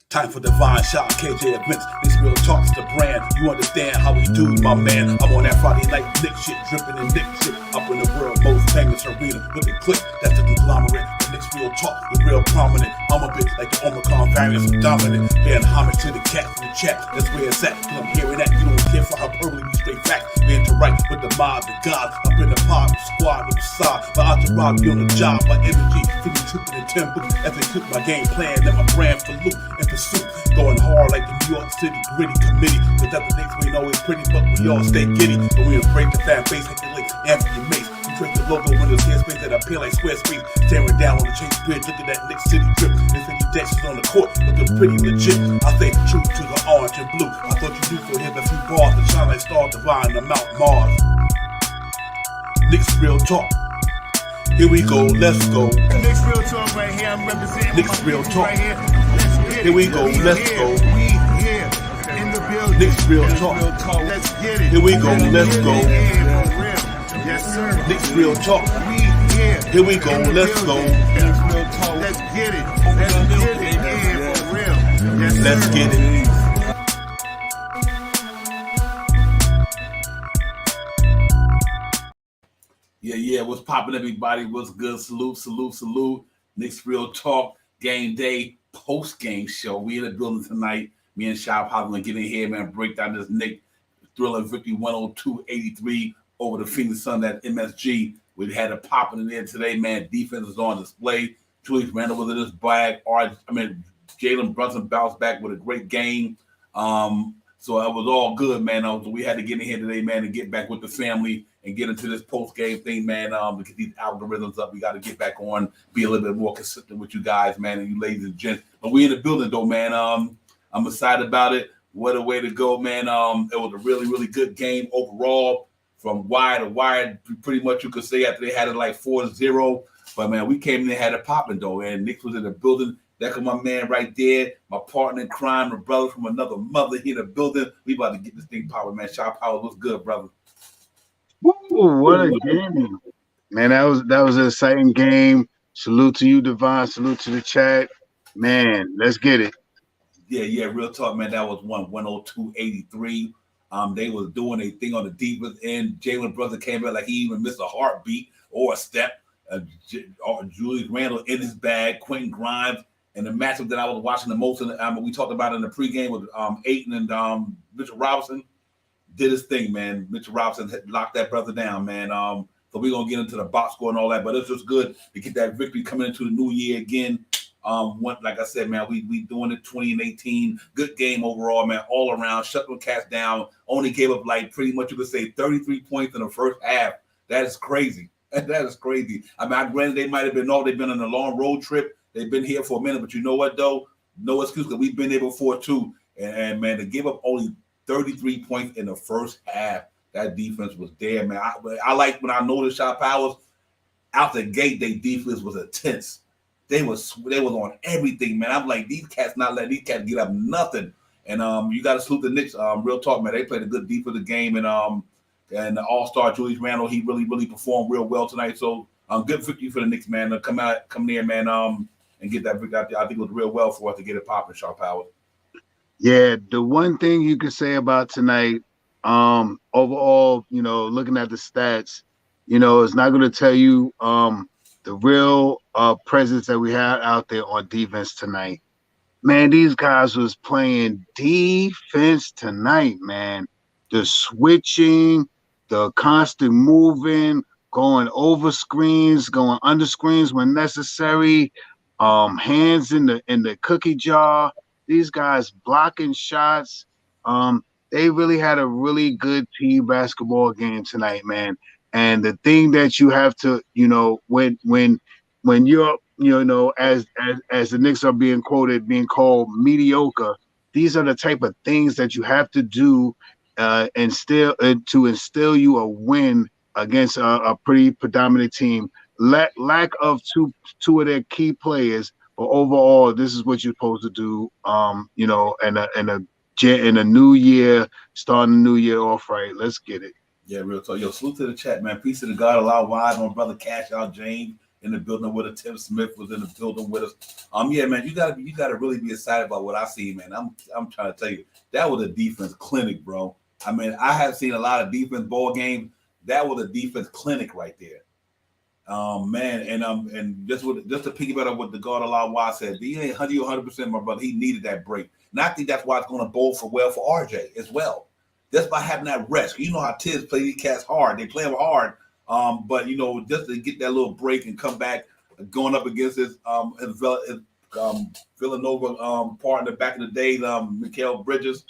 Time for divine shot, KJ events. This real talk's the brand. You understand how we do, my man. I'm on that Friday night Knicks shit, dripping in Knicks shit. Up in the world, most famous arena with the click. That's the conglomerate. The Knicks real talk, the real prominent. I'm a bit like the Omicron variant, so dominant. Paying homage to the cat from the chat. That's where it's at. Cause I'm hearing that. You don't care for hyperbole, we straight facts. We interact with the mob, the gods. Up in the pod, the squad, the side. My entourage be on the job, my energy. Feeling tripping in tempo. As they took my game plan, let my brand for loop and pursuit. Going hard like the New York City gritty committee. Cause that the Knicks we know is pretty, but we all stay giddy. But we embrace the fan base, hit the link, Anthony Mace. We create the logo when there's airspace that appear like square space. Staring down on the Chase Bridge, look at that Knicks City drip. There's 50 Jacksons on the court, looking pretty legit. I stay true to the orange and blue. I thought you knew for him a few bars to shine like stars divine to Mount Mars. Knicks real talk. Here we go, let's go. Knicks real talk right here. I'm representing Knicks real talk. right here. Let's get it. Here we go, let's go. We here in the building. Knicks real talk. Let's get it. Here we go, let's go. Yeah, for real. Yes, sir. Knicks real talk. We here. Here we go, let's go. Knicks real talk. Let's get it. Let's get it. Yeah, for real. Yes, sir. Let's get it. Yeah, what's poppin', everybody? What's good? Salute. Knicks Real Talk, Game Day, post-game show. We in the building tonight. Me and Shop House gonna get in here, man, break down this Knicks thriller victory 102-83 over the Phoenix Suns at MSG. We had it popping in there today, man. Defense is on display. Julius Randle was in his bag. Jalen Brunson bounced back with a great game. So it was all good, man. So we had to get in here today, man, and get back with the family and get into this post-game thing, man. To get these algorithms up, we got to get back on, be a little bit more consistent with you guys, man, and you ladies and gents. But we in the building, though, man. I'm excited about it. What a way to go, man. It was a really, really good game overall from wire to wire. Pretty much you could say after they had it like 4-0. But, man, we came in and had it popping, though, and Knicks was in the building. That's my man right there, my partner in crime, my brother from another mother here in the building. We about to get this thing popping, man. Shop Power, what's good, brother? Ooh, what a game, man! That was an exciting game. Salute to you, Divine. Salute to the chat, man. Let's get it. Yeah, real talk, man. That was 102-83. They was doing a thing on the defense end. Jalen Brunson came back like he even missed a heartbeat or a step. Julius Randle in his bag. Quentin Grimes. And the matchup that I was watching the most, we talked about in the pregame with Ayton and Mitchell Robinson, did his thing, man. Mitchell Robinson locked that brother down, man. So we're going to get into the box score and all that, but it's just good to get that victory coming into the new year again. Like I said, man, we doing it 2018. Good game overall, man, all around. Shut them cats down. Only gave up like pretty much you could say 33 points in the first half. That is crazy. That is crazy. Granted, they might have been they've been on a long road trip. They've been here for a minute, but you know what, though? No excuse, because we've been there before, too. And man, to give up only 33 points in the first half, that defense was there, man. I like when I noticed Shot Powers, out the gate, their defense was intense. They was on everything, man. I'm like, these cats not letting these cats get up nothing. And you got to salute the Knicks. Real talk, man. They played a good defensive game. And the All-Star Julius Randle, he really performed real well tonight. So good victory for the Knicks, man. To come there, man, and get that victory out there. I think it was real well for us to get it popping, Sharp Power. Yeah, the one thing you could say about tonight, overall, looking at the stats, it's not going to tell you the real presence that we had out there on defense tonight. Man, these guys was playing defense tonight, man. The switching, the constant moving, going over screens, going under screens when necessary. Hands in the cookie jar. These guys blocking shots. They really had a really good team basketball game tonight, man. And the thing that you have to, when you're, as the Knicks are being called mediocre, these are the type of things that you have to do to instill you a win against a pretty predominant team. Lack of two of their key players, but overall, this is what you're supposed to do. In a new year, starting the new year off right. Let's get it. Yeah, real talk. Yo, salute to the chat, man. Peace to the God, allow wise, my brother Cash Out James. in the building with us. Tim Smith was in the building with us. Yeah, man, you gotta really be excited about what I see, man. I'm trying to tell you, that was a defense clinic, bro. I mean, I have seen a lot of defense ball games. That was a defense clinic right there. Man, and just to piggyback on what the God Allah Wah said, he ain't 100%, my brother. He needed that break. And I think that's why it's going to bowl for RJ as well. Just by having that rest. You know how Tiz play these cats hard. They play them hard. But just to get that little break and come back going up against his Villanova partner back in the day, Mikal Bridges.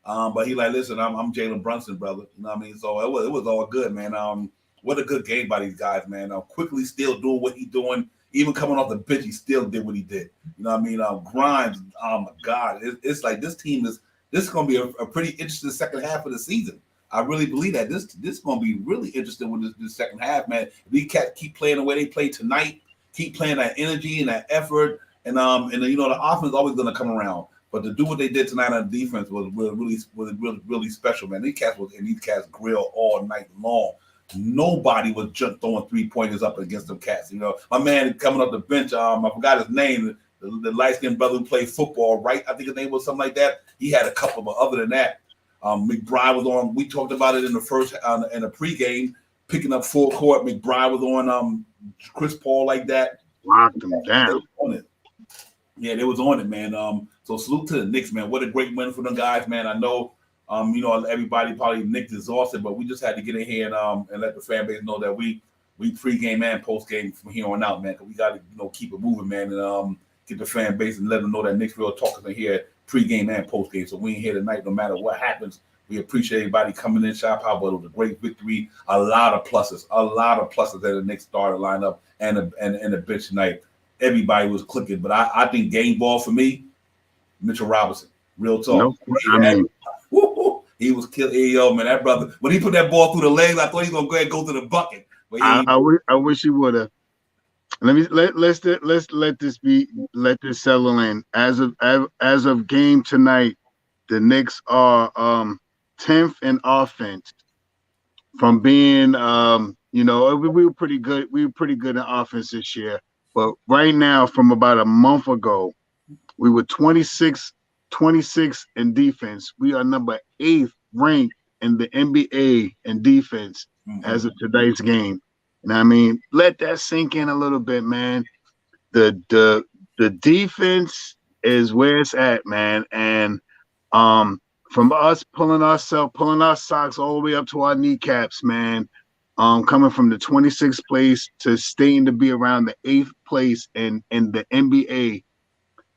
But he like, listen, I'm Jalen Brunson, brother. You know what I mean? So it was all good, man. What a good game by these guys, man. Quickly still doing what he's doing. Even coming off the bench, he still did what he did. You know what I mean? Grimes, oh my God. It's like this is going to be a pretty interesting second half of the season. I really believe that. This is going to be really interesting with this second half, man. If these cats keep playing the way they play tonight, keep playing that energy and that effort, and the offense is always going to come around. But to do what they did tonight on defense was really special, man. These cats grill all night long. Nobody was just throwing 3-pointers up against them cats. My man coming up the bench, I forgot his name, the light-skinned brother who played football, right? I think his name was something like that. He had a couple, but other than that, McBride was on. We talked about it in the first in the pregame, picking up full court. McBride was on Chris Paul like that. Locked him down. On it. Yeah, they was on it, man. So salute to the Knicks, man. What a great win for them guys, man. I know. Everybody probably Knicks exhausted, but we just had to get in here and let the fan base know that we pregame and postgame from here on out, man. Because we got to keep it moving, man, and get the fan base and let them know that Knicks Real Talk is in here pregame and postgame. So we ain't here tonight, no matter what happens. We appreciate everybody coming in, Shop Out, but it was a great victory. A lot of pluses at the Knicks starter lineup and the bench tonight. Everybody was clicking, but I think game ball for me, Mitchell Robinson. Real talk. He was killing. Yo, man, that brother, when he put that ball through the legs, I thought he was gonna go ahead and go to the bucket. But I wish he would have. Let's let this settle in. As of game tonight, the Knicks are 10th in offense. From being we were pretty good. We were pretty good in offense this year. But right now, from about a month ago, we were 26 in defense. We are number 8th ranked in the NBA in defense as of today's game. And I mean, let that sink in a little bit, man. The defense is where it's at, man. And from us pulling our socks all the way up to our kneecaps, man. Coming from the 26th place to staying to be around the 8th place in the NBA.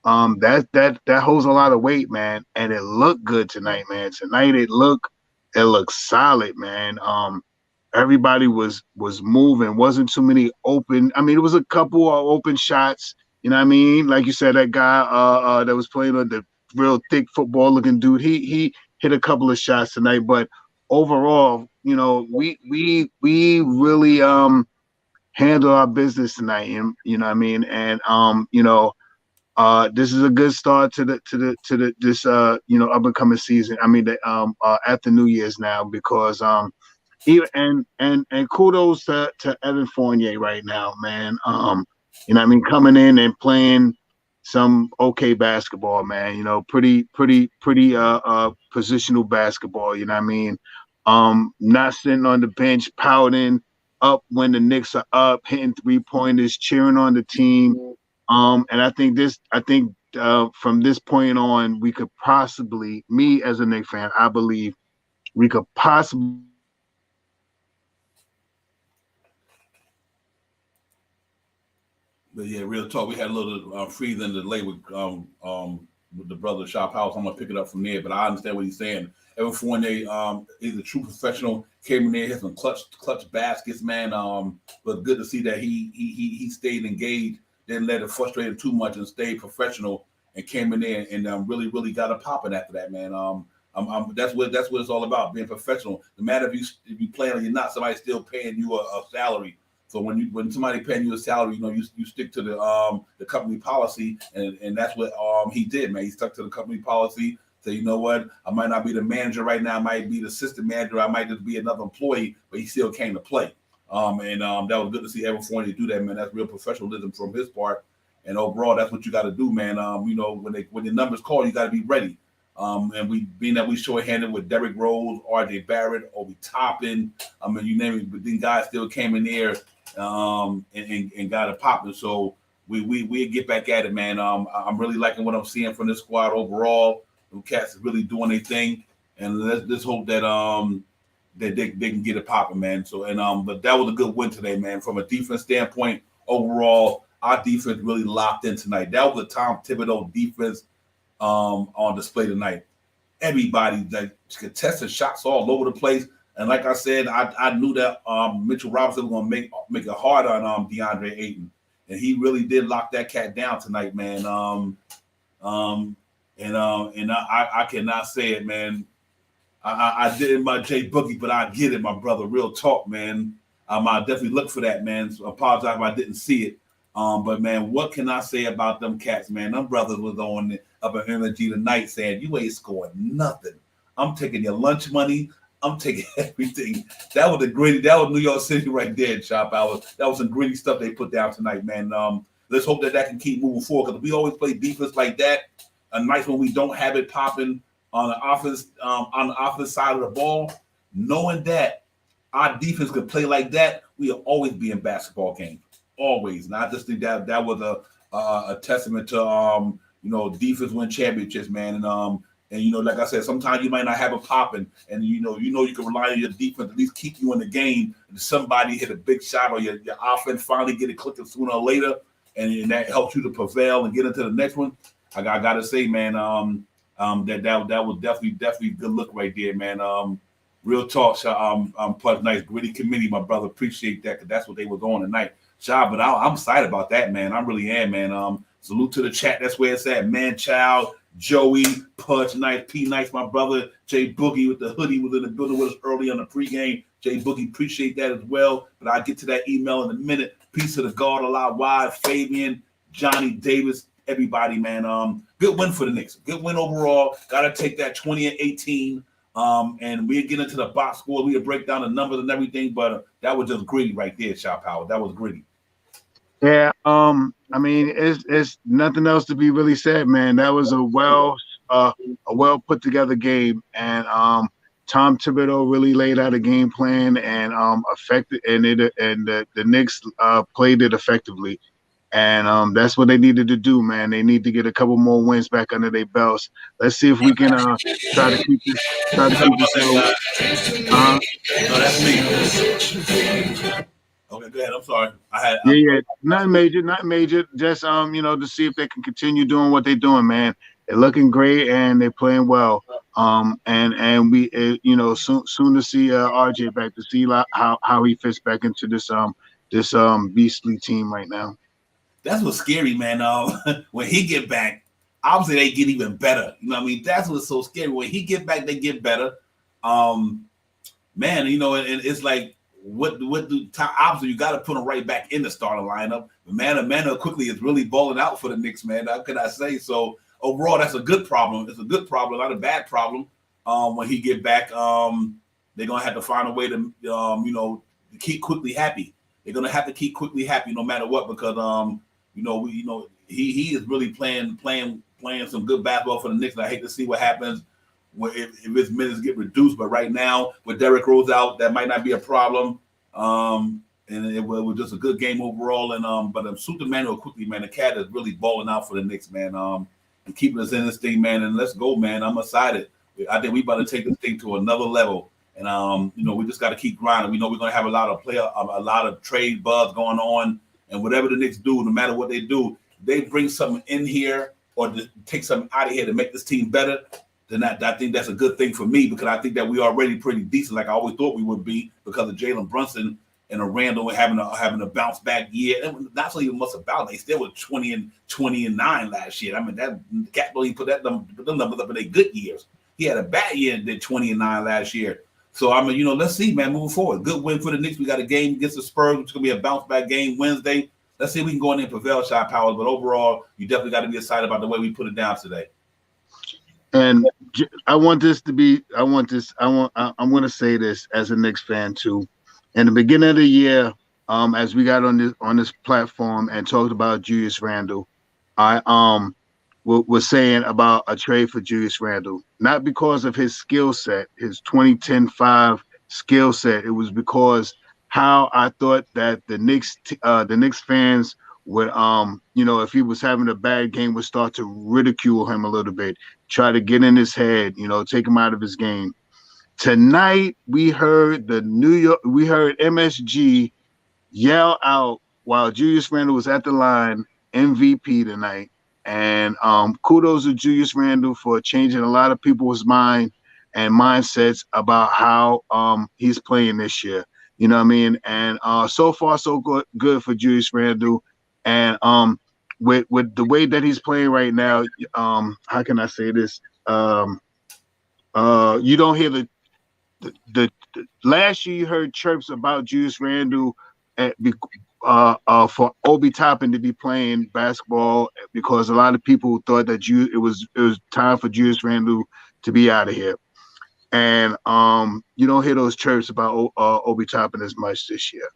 That holds a lot of weight, man, and it looked good tonight, man. Tonight it looked solid, man. Everybody was moving. Wasn't too many open. I mean, it was a couple of open shots. You know what I mean? Like you said, that guy that was playing on the real thick football looking dude. He hit a couple of shots tonight, but overall, we really handled our business tonight. And you know what I mean? And this is a good start to this up and coming season. I mean, after New Year's now, because even and kudos to Evan Fournier right now, man. I mean, coming in and playing some okay basketball, man. Pretty positional basketball. You know what I mean? Not sitting on the bench pouting up when the Knicks are up, hitting 3-pointers, cheering on the team. And I think from this point on, we could possibly, me as a Knicks fan, I believe we could possibly. But yeah, real talk. We had a little freezing delay with the brother Shop House. I'm gonna pick it up from there, but I understand what he's saying. Evan Fournier is a true professional. Came in there, hit some clutch baskets, man. But good to see that he stayed engaged. Didn't let it frustrate him too much and stayed professional and came in there and really got it popping after that, man. That's what it's all about, being professional. No matter if you playing or you're not, somebody's still paying you a salary. So when somebody paying you a salary, you stick to the company policy, and that's what he did, man. He stuck to the company policy. So you know what? I might not be the manager right now. I might be the assistant manager. I might just be another employee, but he still came to play. That was good to see Evan Fournier do that, man. That's real professionalism from his part. And overall, that's what you got to do, man. When the numbers call, you got to be ready. And we short-handed with Derrick Rose, R.J. Barrett, Obi Toppin. You name it, but then guys still came in there and got it popping. So we get back at it, man. I'm really liking what I'm seeing from this squad overall. The cats is really doing their thing, and let's hope that that they can get it popping, man. So but that was a good win today, man. From a defense standpoint, overall, our defense really locked in tonight. That was a Tom Thibodeau defense on display tonight. Everybody that contested shots all over the place. And like I said, I knew that Mitchell Robinson was going to make it hard on DeAndre Ayton. And he really did lock that cat down tonight, man. I cannot say it, man. I didn't my J Boogie, but I get it, my brother. Real talk, man. I definitely look for that, man. So I apologize if I didn't see it. But man, what can I say about them cats, man? Them brothers was on up at energy tonight saying, you ain't scoring nothing. I'm taking your lunch money. I'm taking everything. That was New York City right there, Chop. That was some gritty stuff they put down tonight, man. Let's hope that can keep moving forward, because we always play defense like that. A night when we don't have it popping on the offense side of the ball, knowing that our defense could play like that, we'll always be in basketball games. Always. And I just think that was a testament to defense win championships, man. And like I said, sometimes you might not have a popping, and you can rely on your defense to at least keep you in the game. And somebody hit a big shot, or your offense finally get it clicking sooner or later, and that helps you to prevail and get into the next one. I gotta say, man, that was definitely good look right there, man. Real talk, Pudge, nice gritty committee, my brother. Appreciate that, because that's what they was on tonight. But I'm excited about that, man. I really am, man. Salute to the chat. That's where it's at. Man, Child, Joey, Pudge, Nice, P Nice, my brother. Jay Boogie with the hoodie was in the building with us early on the pregame. Jay Boogie, appreciate that as well. But I'll get to that email in a minute. Peace to the guard, a lot wide. Fabian, Johnny Davis, everybody, man. Good win for the Knicks. Good win overall. Got to take that 20-18. And we'll get into the box score. We'll break down the numbers and everything. But that was just gritty right there, Shop Power. That was gritty. Yeah, it's nothing else to be really said, man. That was a well put together game, and Tom Thibodeau really laid out a game plan and affected, and the Knicks played it effectively, and that's what they needed to do, man. They need to get a couple more wins back under their belts. Let's see if we can try to keep this. No, that's me. Okay, go ahead. I'm sorry. Not major. Just to see if they can continue doing what they're doing, man. They're looking great and they're playing well. And we soon to see RJ back, to see how he fits back into this beastly team right now. That's what's scary, man. When he get back, obviously they get even better. You know what I mean? That's what's so scary. When he get back, they get better. Man, and it's like, what do obviously you got to put him right back in the starting lineup. But man, Emmanuel quickly is really balling out for the Knicks, man. How could I say? So overall, that's a good problem. It's a good problem, not a bad problem. When he get back, they're gonna have to find a way to to keep Quickly happy. They're gonna have to keep Quickly happy no matter what, because he is really playing some good basketball for the Knicks. And I hate to see what happens if his minutes get reduced, but right now with Derrick Rose out, that might not be a problem. And it was just a good game overall. And but Super Emmanuel Quickly, man, the cat is really balling out for the Knicks, man. And keeping us in this thing, man. And let's go, man. I'm excited. I think we about to take this thing to another level. And we just got to keep grinding. We know we're gonna have a lot of trade buzz going on, and whatever the Knicks do, no matter what they do, they bring something in here or take something out of here to make this team better. Then I think that's a good thing for me, because I think that we are already pretty decent, like I always thought we would be, because of Jalen Brunson and Randall having a bounce back year. And not so even much about it. They still were 20-9 last year. I mean, that cat don't even put them numbers up in their good years. He had a bad year and did 20-9 last year. So I mean, let's see, man, moving forward. Good win for the Knicks. We got a game against the Spurs, which is gonna be a bounce back game Wednesday. Let's see if we can go in there and prevail, Shot Powers. But overall, you definitely got to be excited about the way we put it down today. And I'm going to say this as a Knicks fan too. in the beginning of the year, as we got on this platform and talked about Julius Randle, I was saying about a trade for Julius Randle, not because of his skill set, his 2010-5 skill set. It was because how I thought that the Knicks fans would, if he was having a bad game, would start to ridicule him a little bit, try to get in his head, take him out of his game. Tonight we heard MSG yell out while Julius Randle was at the line, MVP tonight. And kudos to Julius Randle for changing a lot of people's mind and mindsets about how he's playing this year. You know what I mean? And so far, so good for Julius Randle. And with the way that he's playing right now, how can I say this? You don't hear the last year you heard chirps about Julius Randle for Obi Toppin to be playing basketball because a lot of people thought that it was time for Julius Randle to be out of here, and you don't hear those chirps about Obi Toppin as much this year.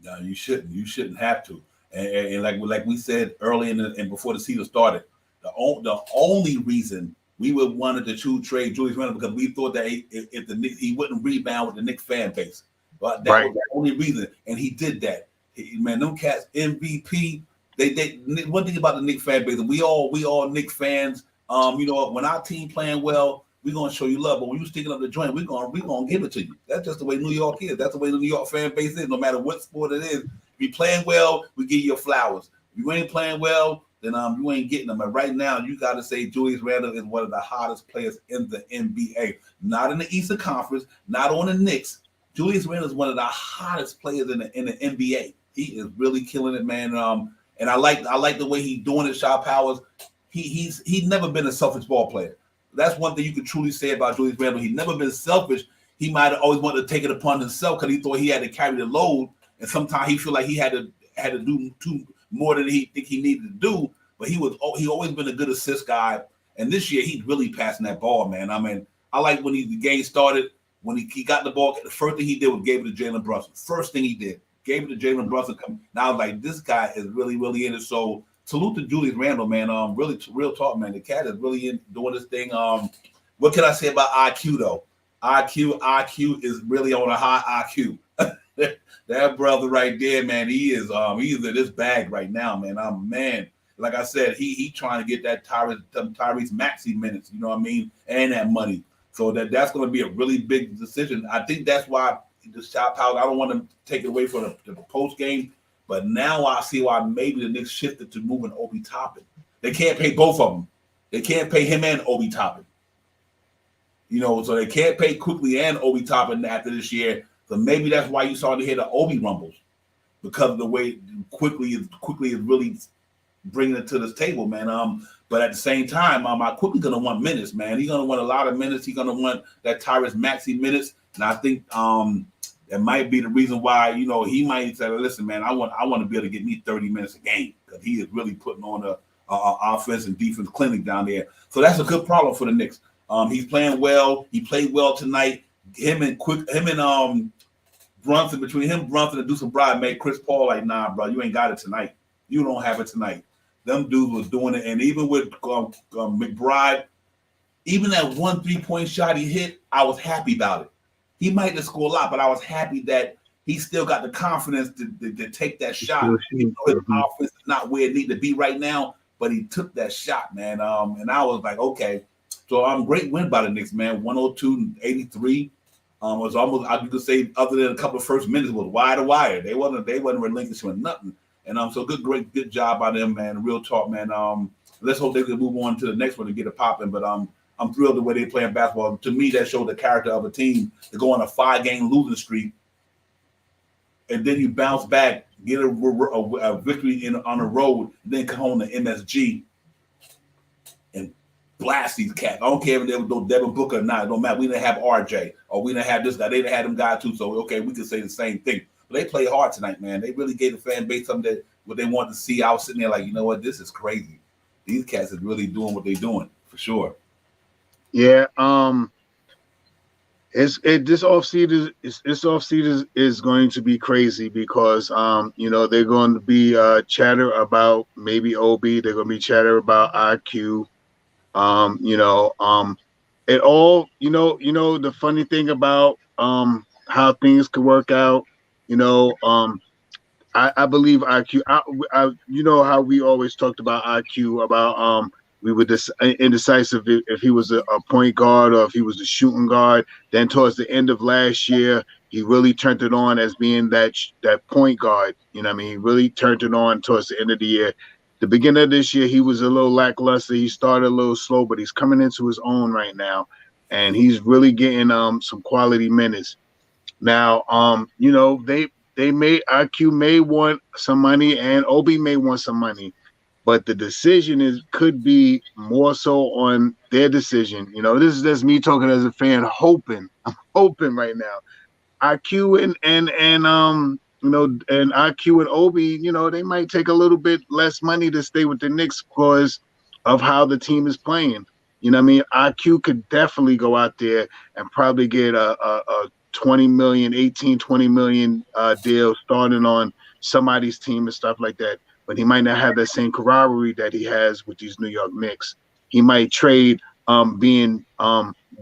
No, you shouldn't. You shouldn't have to. And like we said early and before the season started, the only reason we would wanted to trade Julius Randle because we thought that if the Knicks, he wouldn't rebound with the Knicks fan base. But that was the only reason, and he did that. Man, them cats MVP. They one thing about the Knicks fan base, we all Knicks fans. When our team playing well, we're gonna show you love. But when you sticking up the joint, we're gonna give it to you. That's just the way New York is. That's the way the New York fan base is. No matter what sport it is, if you playing well, we give you your flowers. If you ain't playing well, then you ain't getting them. And right now, you got to say Julius Randle is one of the hottest players in the NBA. Not in the Eastern Conference, not on the Knicks. Julius Randle is one of the hottest players in the NBA. He is really killing it, man. And I like the way he's doing it, Shaw Powers. He's never been a selfish ball player. That's one thing you can truly say about Julius Randle. He's never been selfish. He might have always wanted to take it upon himself because he thought he had to carry the load, and sometimes he feel like he had to do too more than he think he needed to do. But he always been a good assist guy. And this year he's really passing that ball, man. I mean, I like when the game started, when he got the ball, the first thing he did was gave it to Jalen Brunson. First thing he did, gave it to Jalen Brunson. Now I was like, this guy is really, really in it. So salute to Julius Randle, man. Really real talk, man. The cat is really doing this thing. What can I say about IQ though? IQ is really on a high IQ. That brother right there, man, he's in this bag right now, man. Man, like I said, he trying to get that Tyrese Maxey minutes, you know what I mean, and that money. So that's going to be a really big decision. I think that's why the shot power. I don't want to take it away from the post game, but now I see why maybe the Knicks shifted to moving Obi Toppin. They can't pay both of them. They can't pay him and Obi Toppin. So they can't pay Quickly and Obi Toppin after this year. So maybe that's why you started to hear the Obi rumbles, because of the way Quickly is really bringing it to this table, man. But at the same time, I Quickly gonna want minutes, man. He's gonna want a lot of minutes. He's gonna want that Tyrese Maxey minutes, and I think that might be the reason why he might say, "Listen, man, I want to be able to get me 30 minutes a game because he is really putting on a offense and defense clinic down there." So that's a good problem for the Knicks. He's playing well. He played well tonight. Him and Brunson, between him, Brunson, and Deuce McBride made Chris Paul like, nah, bro, you ain't got it tonight. You don't have it tonight. Them dudes was doing it. And even with McBride, even that 1 3-point shot he hit, I was happy about it. He might have scored a lot, but I was happy that he still got the confidence to take that shot. His offense is not where it needs to be right now, but he took that shot, man. And I was like, okay. So great win by the Knicks, man. 102-83. Was almost, I could say, other than a couple of first minutes, was wire to wire. They wasn't relinquishing nothing. And so good job by them, man. Real talk, man. Let's hope they can move on to the next one and get it popping. But I'm thrilled the way they're playing basketball. To me, that showed the character of a team to go on a 5-game losing streak, and then you bounce back, get a victory on the road, and then come home to MSG and blast these cats. I don't care if there was no Devin Booker or not. It don't matter. We didn't have RJ or we didn't have this guy. They didn't have them guys too. So okay, we could say the same thing. But they played hard tonight, man. They really gave the fan base something that what they wanted to see. I was sitting there like, you know what, this is crazy. These cats is really doing what they're doing for sure. Yeah. This offseason is going to be crazy because they're going to be chatter about maybe Obi. They're going to be chatter about IQ. It all the funny thing about how things could work out. You know, I believe IQ. You know how we always talked about IQ about we were indecisive if he was a point guard or if he was a shooting guard. Then towards the end of last year, he really turned it on as being that point guard. You know what I mean? He really turned it on towards the end of the year. The beginning of this year, he was a little lackluster. He started a little slow, but he's coming into his own right now, and he's really getting some quality minutes. Now, they may IQ may want some money and Obi may want some money, but the decision could be more so on their decision. This is just me talking as a fan, hoping. I'm hoping right now. IQ and IQ and Obi, they might take a little bit less money to stay with the Knicks because of how the team is playing. You know what I mean? IQ could definitely go out there and probably get a 20 million, 18, 20 million deal starting on somebody's team and stuff like that. But he might not have that same camaraderie that he has with these New York Knicks. He might trade being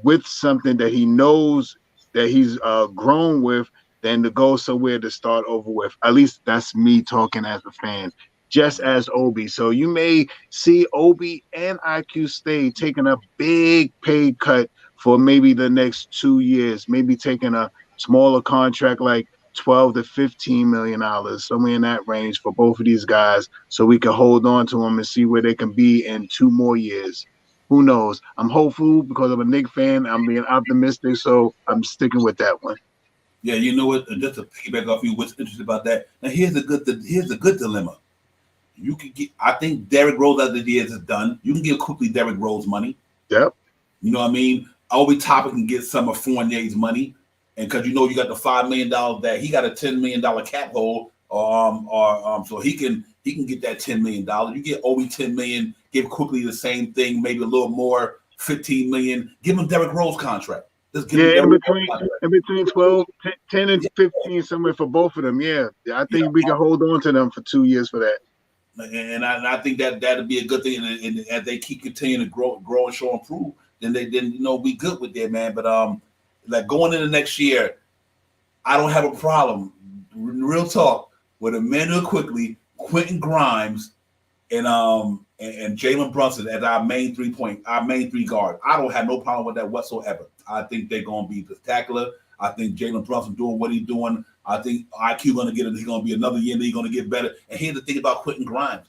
with something that he knows that he's grown with than to go somewhere to start over with. At least that's me talking as a fan, just as Obi. So you may see Obi and IQ stay taking a big pay cut for maybe the next 2 years, maybe taking a smaller contract like $12 to $15 million, somewhere in that range for both of these guys, so we can hold on to them and see where they can be in 2 more years. Who knows? I'm hopeful because I'm a Knicks fan. I'm being optimistic, so I'm sticking with that one. Yeah, you know what? Just to piggyback off you, what's interesting about that? Now here's a good dilemma. You can get. I think Derrick Rose as the years is done. You can give quickly Derrick Rose money. Yep. You know what I mean? Obi Toppin can get some of Fournier's money, and because you got the $5 million that he got a $10 million cap hold, so he can get that $10 million. You get Obi $10 million, give quickly the same thing, maybe a little more, $15 million. Give him Derrick Rose contract. Just give him in between 12, 10 and 15 somewhere for both of them. Yeah, I think we can hold on to them for 2 years for that. And I think that'd be a good thing. And as they keep continuing to grow and show improve, then we good with that, man. But like going into next year, I don't have a problem. Real talk with Emmanuel Quickly, Quentin Grimes, and Jalen Brunson as our main three guard. I don't have no problem with that whatsoever. I think they're gonna be spectacular. I think Jalen Brunson doing what he's doing. I think IQ gonna get it. He's gonna be another year. He's gonna get better. And here's the thing about Quentin Grimes,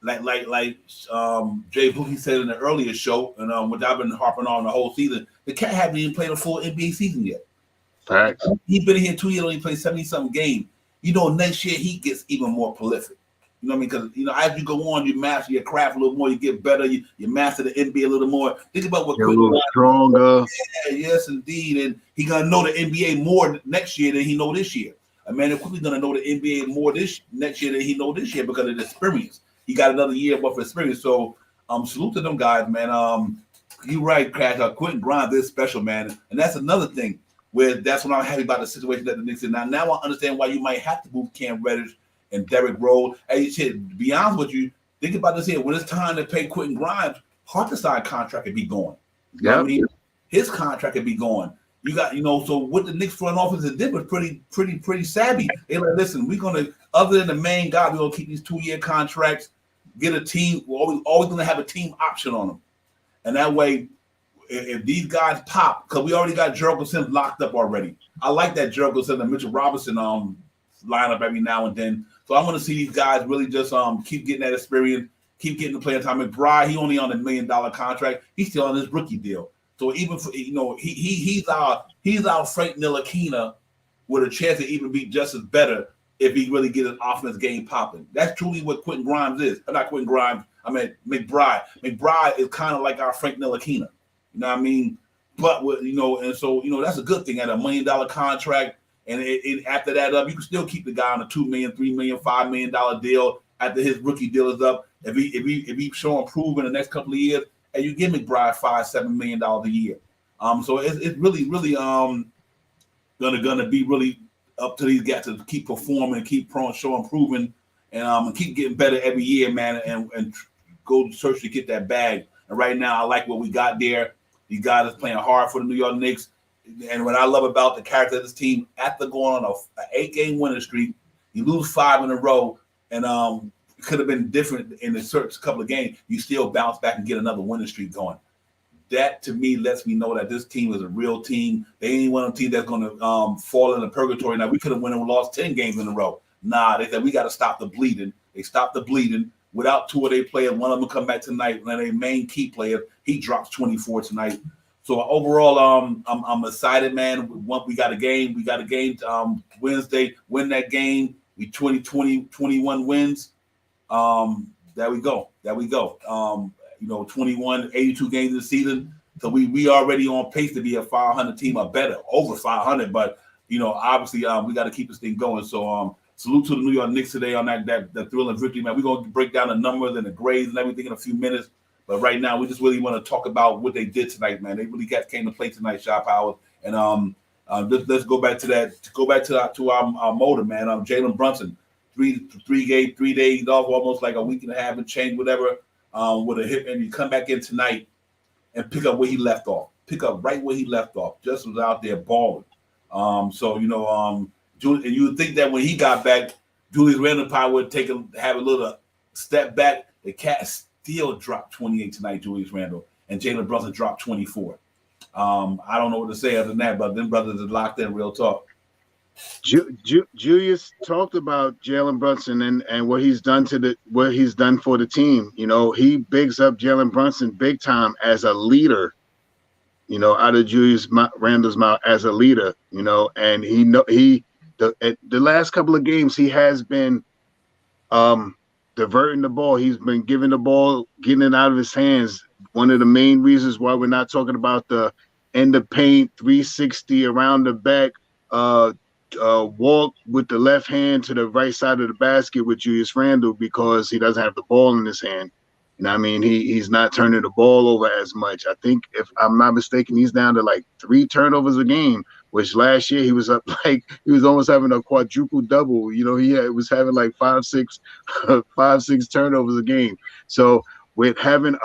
like Jay Bookie said in the earlier show, and which I've been harping on the whole season. The cat haven't even played a full NBA season yet. Facts. He's been here 2 years. Only played 70-something games. Next year he gets even more prolific. You know what I mean? Because as you go on, you master your craft a little more. You get better. You master the NBA a little more. Think about what Quentin Grimes stronger. Yeah, yes, indeed. And he's gonna know the NBA more next year than he know this year. Emmanuel Quickly gonna know the NBA more next year than he know this year because of the experience. He got another year worth of experience. So salute to them guys, man. You right, Crash. Quentin Grimes is special, man. And that's another thing where that's what I'm happy about the situation that the Knicks in. Now I understand why you might have to move Cam Reddish and Derrick Rose. Hey, shit, to be honest with you, think about this here. When it's time to pay Quentin Grimes, Hartenstein's contract could be going. You know what I mean? His contract could be going. You got, so what the Knicks front office did was pretty savvy. They like, listen, we're gonna, other than the main guy, we're gonna keep these 2-year contracts, get a team. We're always gonna have a team option on them, and that way, if these guys pop, because we already got Jurgensen locked up already. I like that Jurgensen and Mitchell Robinson lineup every now and then. So I want to see these guys really just keep getting that experience, keep getting the playing time. McBride, he only on $1 million contract. He's still on his rookie deal. So even for he's our Frank Ntilikina with a chance to even be just as better if he really gets his offense game popping. That's truly what Quentin Grimes is. Not Quentin Grimes. I mean McBride. McBride is kind of like our Frank Ntilikina. You know what I mean? But and so that's a good thing at $1 million contract. And after that you can still keep the guy on a $2 million, $3 million, $5 million deal after his rookie deal is up. If he show improve in the next couple of years, and you give McBride $5-7 million a year. So it's really gonna be really up to these guys to keep performing, keep showing, proving, and keep getting better every year, man, and go to search to get that bag. And right now, I like what we got there. These guys are playing hard for the New York Knicks. And what I love about the character of this team, after going on an 8-game winning streak, you lose 5 in a row, and it could have been different in the first couple of games. You still bounce back and get another winning streak going. That to me lets me know that this team is a real team. They ain't one of the teams that's going to fall into purgatory. Now we could have won and lost 10 games in a row. Nah, they said we got to stop the bleeding. They stopped the bleeding. Without 2 of their players, one of them come back tonight. One of their main key players, he drops 24 tonight. So overall, I'm excited, man. We got a game. We got a game Wednesday. Win that game. We 21 wins. There we go. 21, 82 games this season. So we already on pace to be a 500 team or better, over 500. But obviously, we got to keep this thing going. So salute to the New York Knicks today on that thrilling victory, man. We're gonna break down the numbers and the grades and everything in a few minutes. But right now, we just really want to talk about what they did tonight, man. They really came to play tonight, Shot Powers. And let's go back to that. Go back to our motor, man. Jalen Brunson, 3 days off, almost like a week and a half and change, whatever. With a hit, and you come back in tonight and pick up where he left off. Pick up right where he left off. Just was out there balling. And you would think that when he got back, Julius Randle probably would have a little step back. The cat still dropped 28 tonight, Julius Randle, and Jalen Brunson dropped 24. I don't know what to say other than that, but them brothers are locked in. Real talk. Julius talked about Jalen Brunson and what he's done for the team. He bigs up Jalen Brunson big time as a leader. Out of Julius Randle's mouth as a leader. And the last couple of games he has been diverting the ball. He's been giving the ball, getting it out of his hands. One of the main reasons why we're not talking about the end of paint 360 around the back. Walk with the left hand to the right side of the basket with Julius Randle because he doesn't have the ball in his hand. He's not turning the ball over as much. I think, if I'm not mistaken, he's down to like 3 turnovers a game, which last year he was up he was almost having a quadruple double. He was having like 5-6 turnovers a game. So with having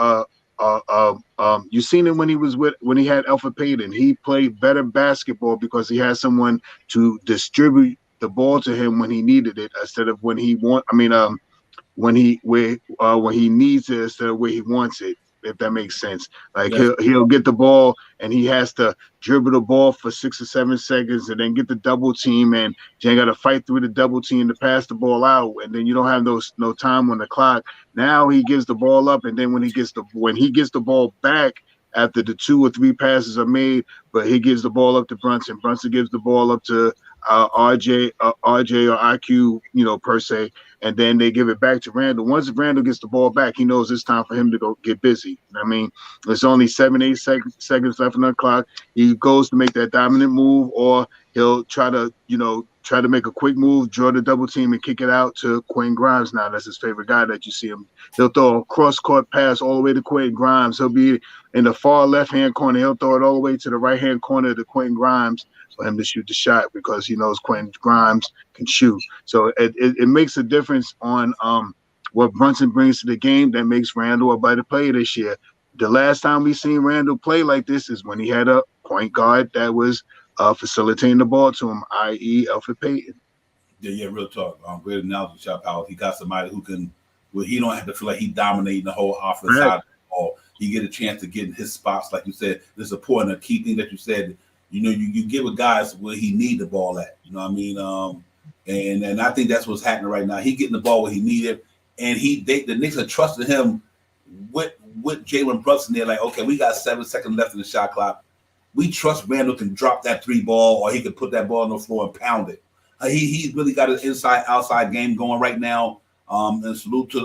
you seen him when he had Alpha Payton. He played better basketball because he had someone to distribute the ball to him when he needed it instead of when he needs it instead of where he wants it. If that makes sense. Like he'll get the ball and he has to dribble the ball for 6 or 7 seconds and then get the double team, and you got to fight through the double team to pass the ball out, and then you don't have no time on the clock. Now he gives the ball up, and then when he gets the ball back after the 2 or 3 passes are made, but he gives the ball up to Brunson. Brunson gives the ball up to RJ or IQ, per se, and then they give it back to Randle. Once Randle gets the ball back, he knows it's time for him to go get busy. There's only 7-8 seconds left on the clock. He goes to make that dominant move, or he'll try to make a quick move, draw the double team, and kick it out to Quentin Grimes. Now that's his favorite guy that you see him. He'll throw a cross-court pass all the way to Quentin Grimes. He'll be in the far left-hand corner. He'll throw it all the way to the right-hand corner to Quentin Grimes for him to shoot the shot because he knows Quentin Grimes can shoot. So it makes a difference on what Brunson brings to the game that makes Randle a better player this year. The last time we seen Randle play like this is when he had a point guard that was facilitating the ball to him, i.e. Alfred Payton. Yeah, real talk. Great analogy, Shot Powers. He got somebody who can, he don't have to feel like he's dominating the whole offensive side of the ball. He get a chance to get in his spots, like you said. This is important. A key thing that you said. You give a guy where he need the ball at. You know what I mean? And I think that's what's happening right now. He getting the ball where he needed, and the Knicks are trusting him with Jalen Brunson. They're like, okay, we got 7 seconds left in the shot clock. We trust Randle can drop that 3 ball, or he can put that ball on the floor and pound it. He's really got his inside-outside game going right now. And salute to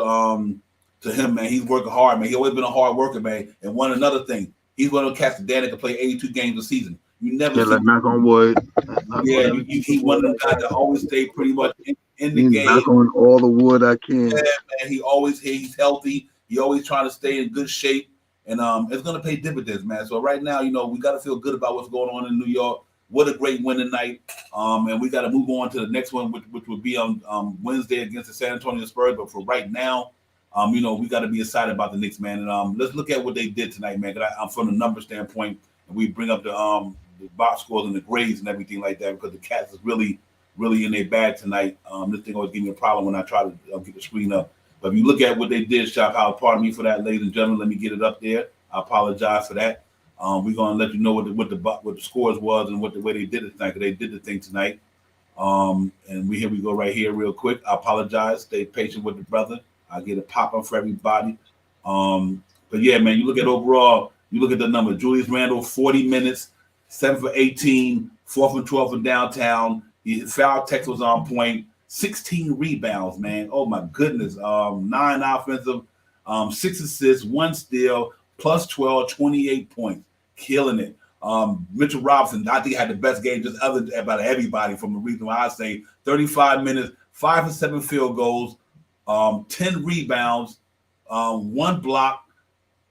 him, man. He's working hard, man. He's always been a hard worker, man. And another thing, he's one of the cats that can play 82 games a season. You never see knock on wood. He's one of them guys that always stay pretty much in the game. Knock on all the wood I can. Yeah, man. He's healthy. He always trying to stay in good shape. and it's going to pay dividends, man. So right now, we got to feel good about what's going on in New York. What a great win tonight, and we got to move on to the next one, which will be on Wednesday against the San Antonio Spurs. But for right now, we got to be excited about the Knicks, man. And let's look at what they did tonight, man. I'm from the number standpoint, and we bring up the box scores and the grades and everything like that because the Cats is really in their bag tonight. This thing always gives me a problem when I try to get the screen up. But if you look at what they did, Shop House, pardon me for that, ladies and gentlemen. Let me get it up there. I apologize for that. We're gonna let you know what the scores was and the way they did it tonight. Because they did the thing tonight. And here we go right here real quick. I apologize. Stay patient with the brother. I get a pop up for everybody. But yeah, man, you look at overall. You look at the number. Julius Randle, 40 minutes, 7 for 18, 4 for 12 from downtown. His foul text was on point. 16 rebounds, man. Oh my goodness. 9 offensive, 6 assists, 1 steal, plus 12, 28 points. Killing it. Mitchell Robinson, I think, had the best game just about everybody from the reason why I say 35 minutes, 5 for 7 field goals, 10 rebounds, 1 block,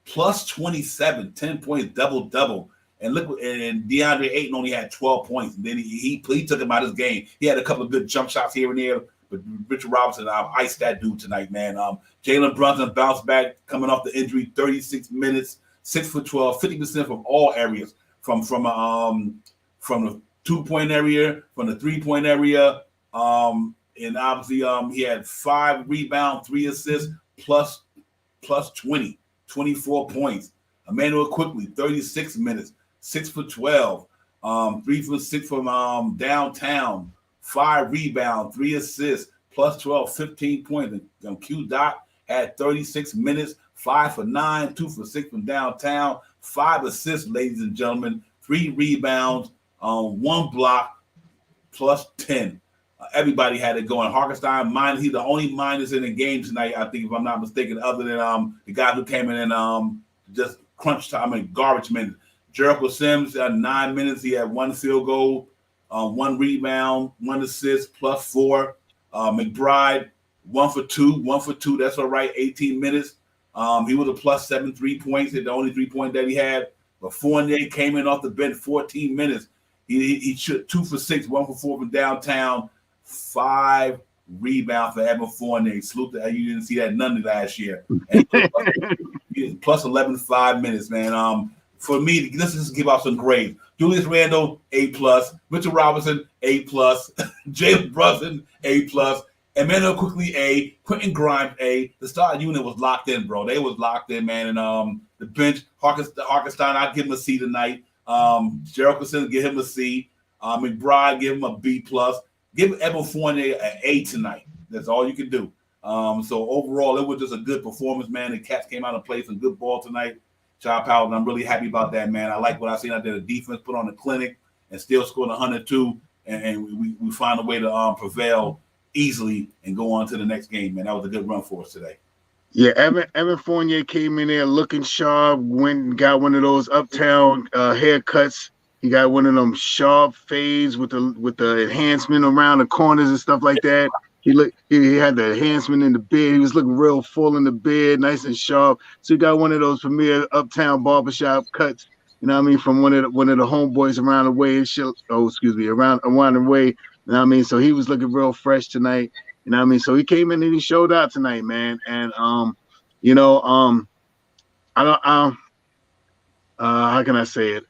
plus 27, 10 points, double. And look, and DeAndre Ayton only had 12 points. And then he took him out of his game. He had a couple of good jump shots here and there, but Richard Robinson iced that dude tonight, man. Jalen Brunson bounced back coming off the injury, 36 minutes, 6 for 12, 50% from all areas, from the 2-point area, from the 3-point area, and obviously he had 5 rebounds, 3 assists, plus 20, 24 points. Emmanuel Quickly, 36 minutes. 6 for 12, 3 for 6 from downtown, 5 rebounds, 3 assists, plus 12, 15 points. And Q Dot had 36 minutes, 5 for 9, 2 for 6 from downtown, 5 assists, ladies and gentlemen, 3 rebounds, 1 block, plus 10. Everybody had it going. Harkenstein, he's the only minus in the game tonight, I think, if I'm not mistaken, other than the guy who came in and just crunch time and garbage minutes. Jericho Sims had 9 minutes. He had 1 field goal, 1 rebound, 1 assist, plus 4. McBride, 1 for 2. That's all right. 18 minutes. He was a plus 7 3 points. The only 3-point that he had. But Fournier came in off the bench, 14 minutes. He shot 2 for 6, 1 for 4 from downtown, 5 rebounds for Evan Fournier. Salute to you. Didn't see that none last year. And plus 11, 5 minutes, man. For me, let's just give out some grades. Julius Randle, A+. Mitchell Robinson, A+. Jalen Brunson, A+. Emmanuel Quickly, A. Quentin Grimes, A. The starting unit was locked in, bro. They was locked in, man. And the bench, Harkenstein, I'd give him a C tonight. Jericho, give him a C. McBride, give him a B+. Give Evan Fournier an A tonight. That's all you can do. So overall, it was just a good performance, man. The Cats came out and played some good ball tonight. Chop out, and I'm really happy about that, man. I like what I seen out there. The defense put on the clinic and still scored 102, and we find a way to prevail easily and go on to the next game, man. That was a good run for us today. Yeah, Evan Fournier came in there looking sharp, went and got one of those uptown haircuts. He got one of them sharp fades with the enhancement around the corners and stuff like that. He had the enhancement in the beard. He was looking real full in the beard, nice and sharp. So he got one of those premier uptown barbershop cuts, you know what I mean, from one of the homeboys around the way and shit. Oh, excuse me, around the way. You know what I mean? So he was looking real fresh tonight. You know what I mean? So he came in and he showed out tonight, man. And how can I say it?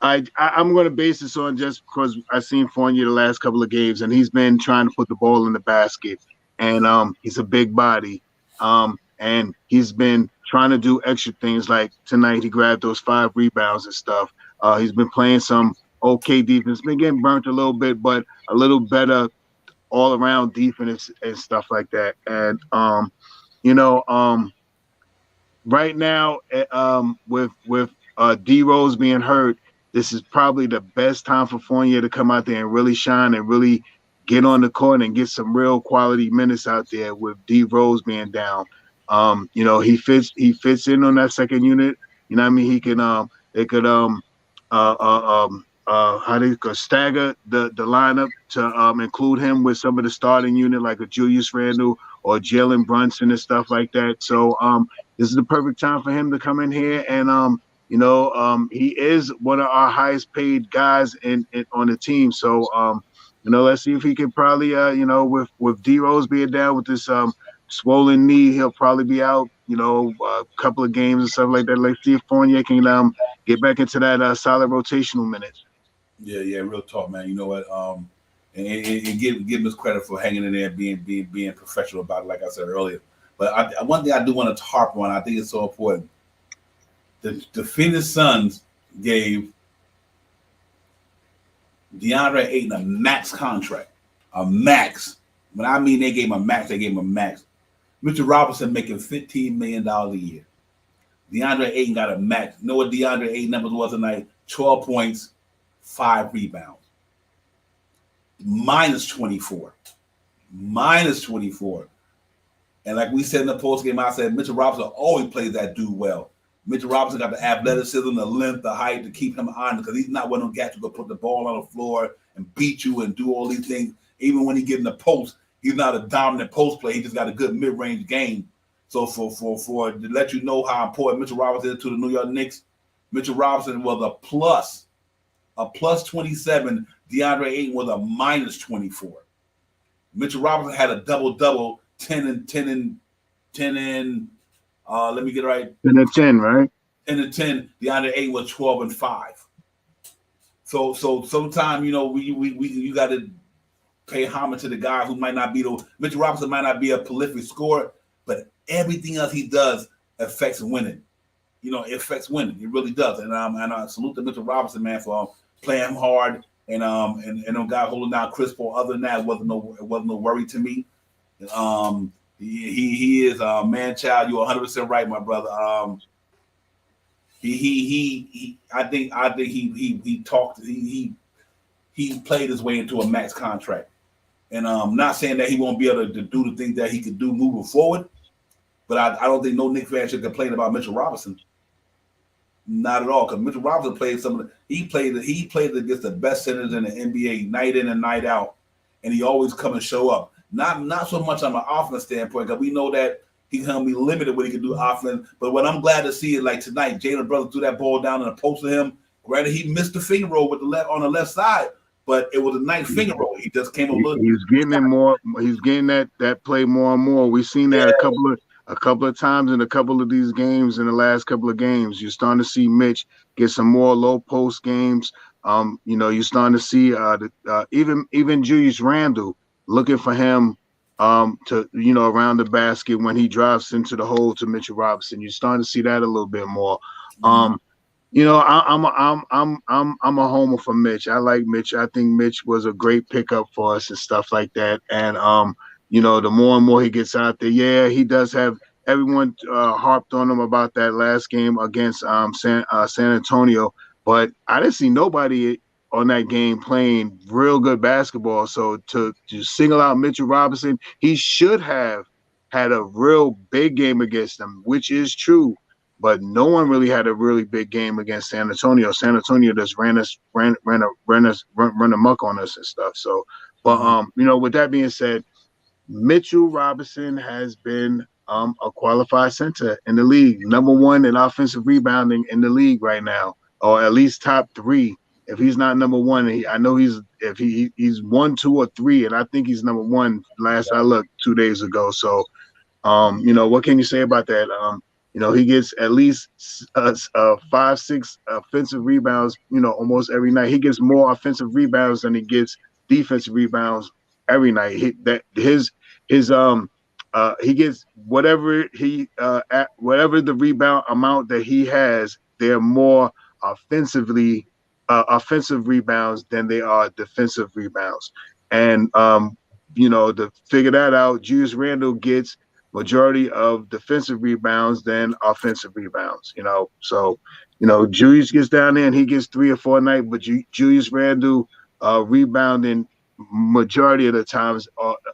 I'm going to base this on just because I've seen Fournier the last couple of games, and he's been trying to put the ball in the basket, and he's a big body, and he's been trying to do extra things. Like tonight, he grabbed those 5 rebounds and stuff. He's been playing some okay defense, been getting burnt a little bit, but a little better all around defense and stuff like that. And right now, with D Rose being hurt, this is probably the best time for Fournier to come out there and really shine and really get on the court and get some real quality minutes out there with D Rose being down. He fits in on that second unit. You know what I mean? He can they could stagger the lineup to include him with some of the starting unit like a Julius Randle or Jalen Brunson and stuff like that. So this is the perfect time for him to come in here and he is one of our highest paid guys in on the team. So let's see if he can probably with D Rose being down with this swollen knee, he'll probably be out, a couple of games and stuff like that. Let's see if Fournier can get back into that solid rotational minutes. Yeah, real talk, man. You know what? And give him his credit for hanging in there, being professional about it, like I said earlier. But one thing I do want to harp on, I think it's so important. The Phoenix Suns gave DeAndre Ayton a max contract, a max. When I mean they gave him a max, they gave him a max. Mitchell Robinson making $15 million a year. DeAndre Ayton got a max. You know what DeAndre Ayton numbers was tonight? 12 points, 5 rebounds. Minus 24. And like we said in the post game, I said Mitchell Robinson always plays that dude well. Mitchell Robinson got the athleticism, the length, the height to keep him on because he's not one of them guys who go put the ball on the floor and beat you and do all these things. Even when he get in the post, he's not a dominant post player. He just got a good mid-range game. So for to let you know how important Mitchell Robinson is to the New York Knicks, Mitchell Robinson was a plus 27. DeAndre Ayton was a minus 24. Mitchell Robinson had a double-double, 10 and let me get it right. 10 and 10, right? 10 and 10. DeAndre Ayton was 12 and 5. So sometimes you got to pay homage to the guy who might not be Mitchell Robinson might not be a prolific scorer, but everything else he does affects winning. It affects winning. It really does. And I salute to Mitchell Robinson, man, for playing hard and them guys holding down Chris Paul. Other than that, it wasn't no worry to me. He is a man child. You're 100% right, my brother. I think he played his way into a max contract. And not saying that he won't be able to do the things that he could do moving forward, but I don't think no Knicks fan should complain about Mitchell Robinson. Not at all, because Mitchell Robinson played he played against the best centers in the NBA night in and night out, and he always come and show up. Not so much on an offense standpoint, because we know that he's gonna be limited what he can do offense. But what I'm glad to see is like tonight, Jalen Brothers threw that ball down in the post to him. Granted, he missed the finger roll with on the left side, but it was a nice finger roll. He just came a little. He's getting it more. He's getting that play more and more. We've seen that a couple of times in a couple of these games in the last couple of games. You're starting to see Mitch get some more low post games. You're starting to see even Julius Randle looking for him to around the basket when he drives into the hole to Mitchell Robinson. You're starting to see that a little bit more. I'm a homer for Mitch. I like Mitch. I think Mitch was a great pickup for us and stuff like that. And the more and more he gets out there, yeah, he does have everyone harped on him about that last game against San Antonio, but I didn't see nobody on that game playing real good basketball. So to single out Mitchell Robinson, he should have had a real big game against them, which is true. But no one really had a really big game against San Antonio. San Antonio just ran amok on us and stuff. So, but with that being said, Mitchell Robinson has been a qualified center in the league, number 1 in offensive rebounding in the league right now, or at least top 3. If he's not number 1, I know he's 1, 2, or 3, and I think he's number 1. Last I looked 2 days ago. So, what can you say about that? He gets at least 5, 6 offensive rebounds, almost every night. He gets more offensive rebounds than he gets defensive rebounds every night. He gets whatever whatever the rebound amount that he has, they're more offensive rebounds than they are defensive rebounds. And to figure that out, Julius Randle gets majority of defensive rebounds than offensive rebounds, So, Julius gets down there and he gets 3 or 4 a night, but Julius Randle rebounding majority of the times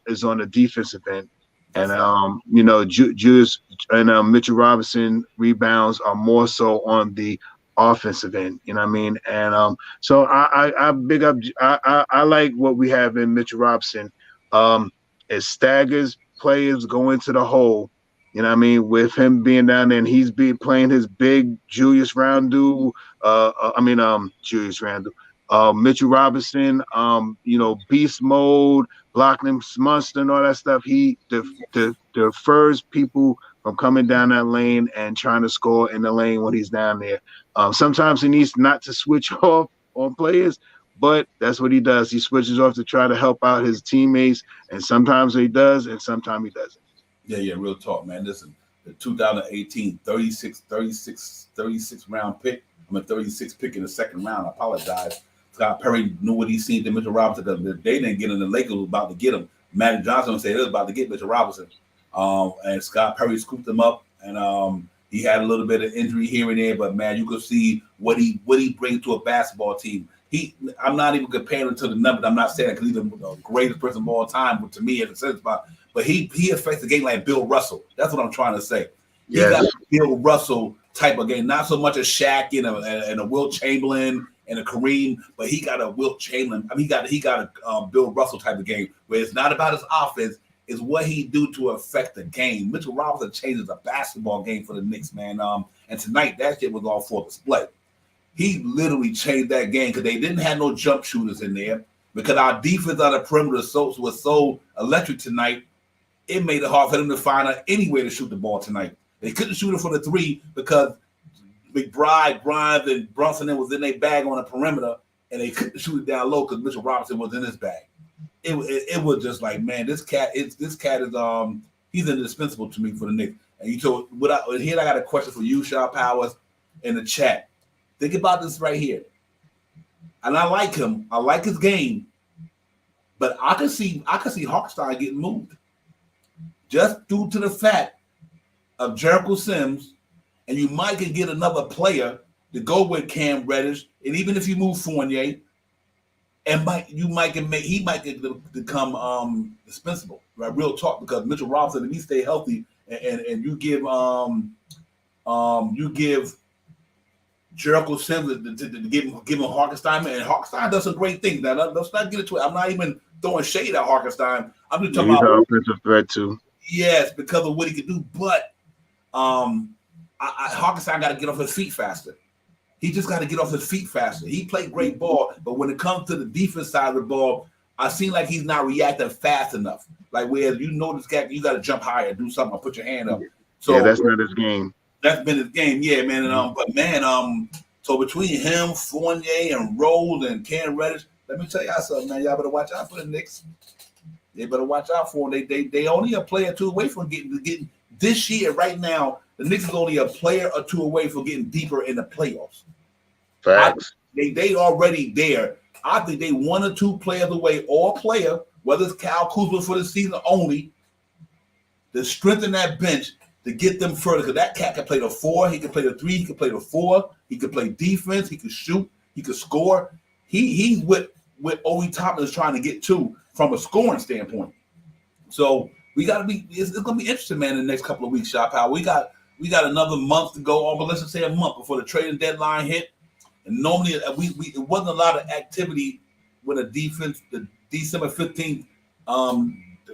is on the defensive end. And, Julius and Mitchell Robinson rebounds are more so on the offensive end, you know what I mean? And so I big up, I like what we have in Mitchell Robinson. It staggers players go into the hole. You know what I mean? With him being down there and he's playing his big Julius Randle, Julius Randle, Mitchell Robinson, beast mode, blocking him, Munster and all that stuff. He defers people from coming down that lane and trying to score in the lane when he's down there. Sometimes he needs not to switch off on players, but that's what he does. He switches off to try to help out his teammates, and sometimes he does, and sometimes he doesn't. Yeah, real talk, man. Listen, the 2018 36 round pick. I'm a 36 pick in the second round. I apologize. Scott Perry knew what he seen to Mitchell Robinson because they didn't get him. The Lakers was about to get him. Magic Johnson said they was about to get Mitchell Robinson. And Scott Perry scooped him up, and he had a little bit of injury here and there, but man, you could see what he brings to a basketball team. I'm not even comparing him to the number. I'm not saying that because he's the greatest person of all time, but to me, in a sense, but he affects the game like Bill Russell. That's what I'm trying to say. He got a Bill Russell type of game, not so much a Shaq and a Wilt Chamberlain and a Kareem, but he got a Wilt Chamberlain. I mean, he got a Bill Russell type of game where it's not about his offense. Is what he do to affect the game. Mitchell Robinson changes the basketball game for the Knicks, man. And tonight that shit was all for display. He literally changed that game because they didn't have no jump shooters in there because our defense on the perimeter was so electric tonight. It made it hard for them to find out any way to shoot the ball tonight. They couldn't shoot it for the three because McBride, Grimes, and Brunson was in their bag on the perimeter, and they couldn't shoot it down low because Mitchell Robinson was in his bag. It was just like, man, this cat is he's indispensable to me for the Knicks. And you told here I got a question for you, Shaw Powers, in the chat. Think about this right here. And I like him. I like his game, but I can see Hartenstein getting moved just due to the fact of Jericho Sims, and you might can get another player to go with Cam Reddish, and even if you move Fournier. And he might become dispensable, right? Real talk, because Mitchell Robinson, if he stay healthy, and you give Jericho Sims to give him Hartenstein, and Hartenstein does some great things. Now let's not get into it. I'm not even throwing shade at Hartenstein. I'm just talking about an offensive threat too. Yes, because of what he can do, but Hartenstein got to get off his feet faster. He just got to get off his feet faster. He played great ball, but when it comes to the defense side of the ball, I seem like he's not reacting fast enough. Like where this guy, you got to jump higher, do something, or put your hand up. So that's not his game. That's been his game, yeah, man. And so between him, Fournier, and Rose and Cam Reddish, let me tell y'all something, man. Y'all better watch out for the Knicks. They better watch out for them. They only a player or two away from getting this year. Right now, the Knicks is only a player or two away from getting deeper in the playoffs. Facts. They already there. I think they one or two players away, or player, whether it's Kyle Kuzma for the season only, to strengthen that bench to get them further. Because that cat can play the 4, he can play the 3, he can play the 4, he can play defense, he can shoot, he can score. He's what Obi Toppin is trying to get to from a scoring standpoint. So we got to be. It's going to be interesting, man. In the next couple of weeks, Shop Power. We got another month to go on, but let's just say a month before the trading deadline hit. And normally, it wasn't a lot of activity when the December 15th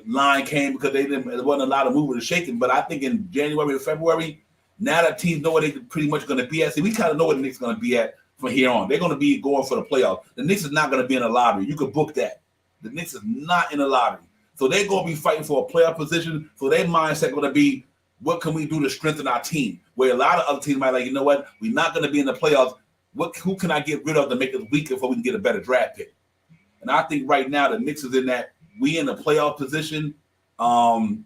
line came because there wasn't a lot of moving and shaking. But I think in January or February, now that teams know where they're pretty much going to be at. See, we kind of know where the Knicks are going to be at from here on. They're going to be going for the playoffs. The Knicks is not going to be in the lottery. You could book that. The Knicks is not in the lottery. So they're going to be fighting for a playoff position. So their mindset going to be, what can we do to strengthen our team? Where a lot of other teams might like, you know what? We're not going to be in the playoffs. Who can I get rid of to make us weaker before we can get a better draft pick? And I think right now the Knicks is in that we in the playoff position. And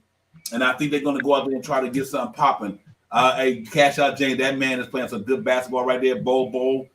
I think they're going to go out there and try to get something popping. Hey, Cash Out James, that man is playing some good basketball right there. Bo.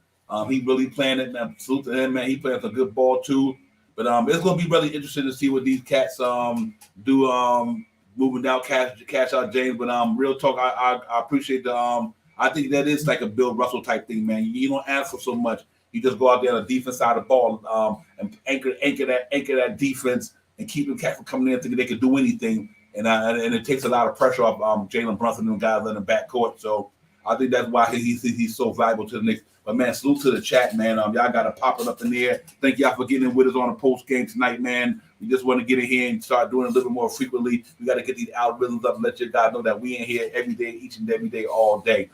He really playing it. Salute to him, man. He playing some good ball too. But it's going to be really interesting to see what these cats do moving down Cash Out James. But real talk, I appreciate the I think that is like a Bill Russell type thing, man. You don't ask for so much. You just go out there on the defense side of the ball and anchor that defense and keep them cats from coming in thinking they could do anything. And it takes a lot of pressure off Jalen Brunson and guys in the backcourt. So I think that's why he's so valuable to the Knicks. But man, salute to the chat, man. Y'all got to pop it up in there. Thank y'all for getting in with us on the post game tonight, man. We just want to get in here and start doing it a little bit more frequently. We got to get these algorithms up and let you guys know that we in here every day, each and every day, all day.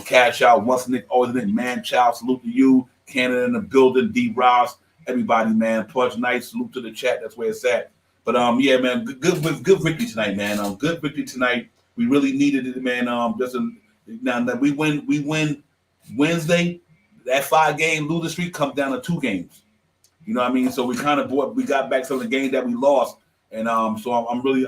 Cash out, once Nick, always Nick, man, child, salute to you. Canada in the building, D. Ross, everybody, man. Punch night, salute to the chat. That's where it's at. But yeah, man, good victory tonight, man. Good victory tonight. We really needed it, man. Now that we win Wednesday. That 5-game losing streak comes down to 2 games. You know what I mean? So we kind of we got back some of the games that we lost, and so I'm really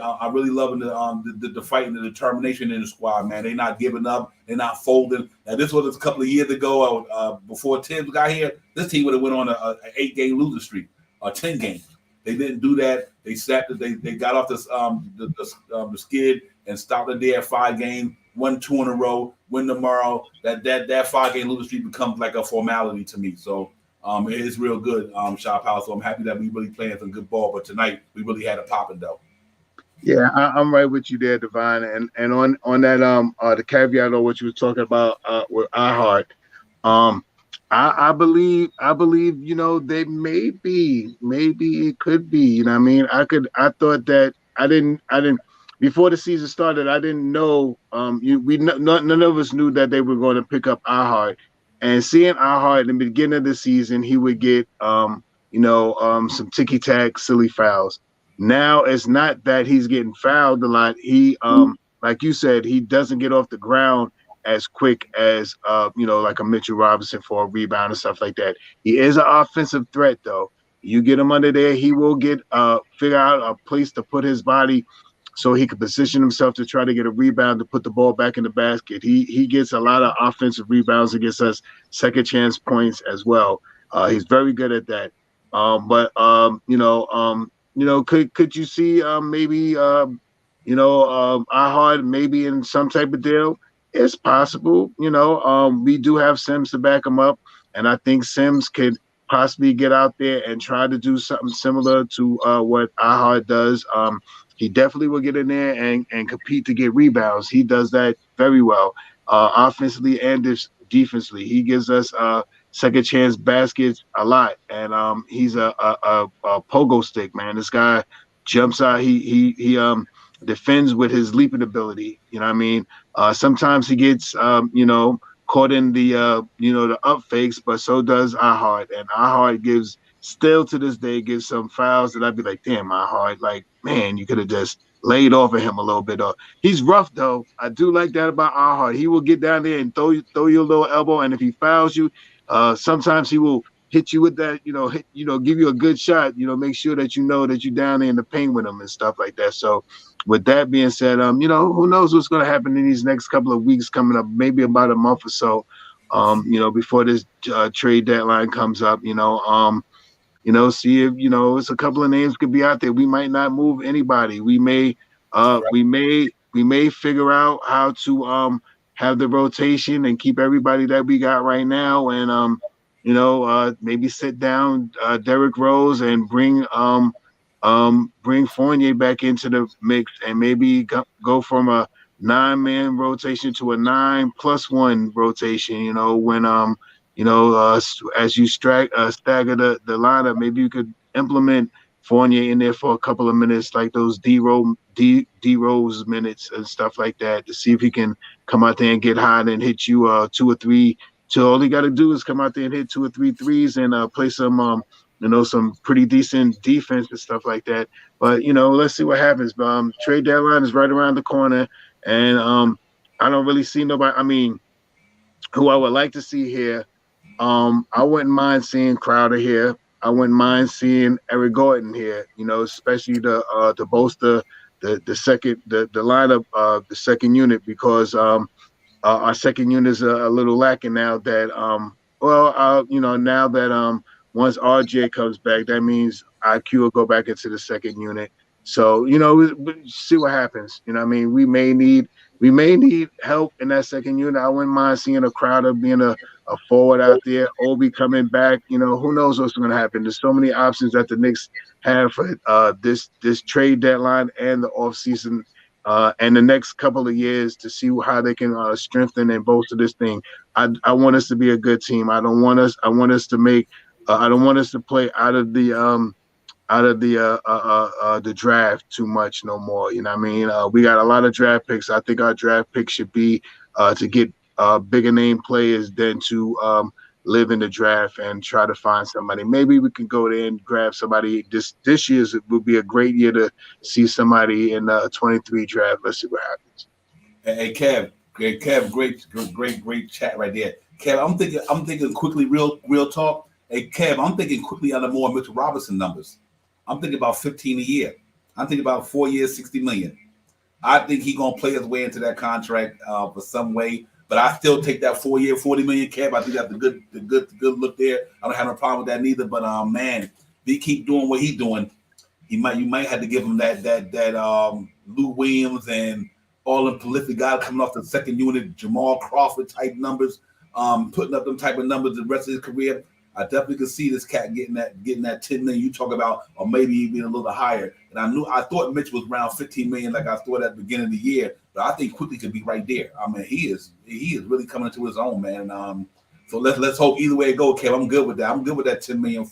loving the fight and the determination in the squad, man. They're not giving up, they're not folding. Now this was a couple of years ago, before Tibbs got here. This team would have went on an 8-game losing streak or 10 games. They didn't do that. They sat. They got off this the skid and stopped it there at 5 games. Won 2 in a row, win tomorrow. That 5-game losing streak becomes like a formality to me. So it is real good, Shaw Power. So I'm happy that we really playing some good ball. But tonight we really had a popping though. Yeah, I'm right with you there, Divine. And on that the caveat on what you were talking about with iHeart, I believe they maybe it could be. You know what I mean? I thought that I didn't. Before the season started, I didn't know. None of us knew that they were going to pick up iHeart. And seeing iHeart in the beginning of the season, he would get some ticky tack silly fouls. Now it's not that he's getting fouled a lot. He like you said, he doesn't get off the ground as quick as like a Mitchell Robinson for a rebound and stuff like that. He is an offensive threat though. You get him under there, he will get figure out a place to put his body so he can position himself to try to get a rebound to put the ball back in the basket. He gets a lot of offensive rebounds and gets us second chance points as well. He's very good at that. Could you see maybe iHeart maybe in some type of deal? It's possible. We do have Sims to back him up, and I think Sims could possibly get out there and try to do something similar to what iHeart does. He definitely will get in there and compete to get rebounds. He does that very well, offensively and defensively. He gives us second chance baskets a lot, and he's a pogo stick, man. This guy jumps out. He defends with his leaping ability. You know what I mean? Sometimes he gets caught in the up fakes, but so does iHeart, and iHeart still to this day gives some fouls that I'd be like, damn, iHeart, like, man, you could have just laid off of him a little bit. He's rough though. I do like that about iHeart. He will get down there and throw you a little elbow, and if he fouls you, sometimes he will hit you with that, give you a good shot, make sure that that you're down there in the paint with him and stuff like that. So with that being said, who knows what's going to happen in these next couple of weeks coming up, maybe about a month or so, before this trade deadline comes up, see if, it's a couple of names could be out there. We might not move anybody. We may figure out how to have the rotation and keep everybody that we got right now, and maybe sit down Derrick Rose and bring Fournier back into the mix, and maybe go from a 9-man rotation to a 9+1 rotation. When as you stagger the lineup, maybe you could implement Fournier in there for a couple of minutes, like those D Rose minutes and stuff like that, to see if he can come out there and get hot and hit you 2 or 3. So all he got to do is come out there and hit 2 or 3 threes and play some some pretty decent defense and stuff like that. But let's see what happens. Trade deadline is right around the corner, and I don't really see nobody. I mean, who I would like to see here. I wouldn't mind seeing Crowder here. I wouldn't mind seeing Eric Gordon here. Especially to bolster the second the lineup of the second unit, because our second unit is a little lacking now that now that once RJ comes back, that means IQ will go back into the second unit. So see what happens. I mean, we may need help in that second unit. I wouldn't mind seeing a Crowder being a forward out there, Obi coming back. Who knows what's going to happen. There's so many options that the Knicks have for this trade deadline and the offseason and the next couple of years to see how they can strengthen and bolster this thing. I want us to be a good team. I want us to make. I don't want us to play out of the draft too much no more. You know what I mean? We got a lot of draft picks. I think our draft picks should be to get bigger name players than to live in the draft and try to find somebody. Maybe we can go there and grab somebody. This year's would be a great year to see somebody in the 23 draft. Let's see what happens. Hey, Kev, great chat right there. Kev, I'm thinking quickly, real talk. Hey, Kev, I'm thinking quickly on the more Mitchell Robinson numbers. I'm thinking about 15 a year. I'm thinking about 4 years, 60 million. I think he's gonna play his way into that contract for some way. But I still take that 4 year, 40 million cap. I think that's the good look there. I don't have no problem with that neither. But man, if he keep doing what he's doing, you might have to give him that Lou Williams and all the prolific guys coming off the second unit, Jamal Crawford type numbers, putting up them type of numbers the rest of his career. I definitely could see this cat getting that 10 million you talk about, or maybe even a little higher. And I thought Mitch was around 15 million, like I thought at the beginning of the year, but I think quickly could be right there. I mean, he is really coming into his own, man. So let's hope either way it goes, Kev. I'm good with that. I'm good with that 10 million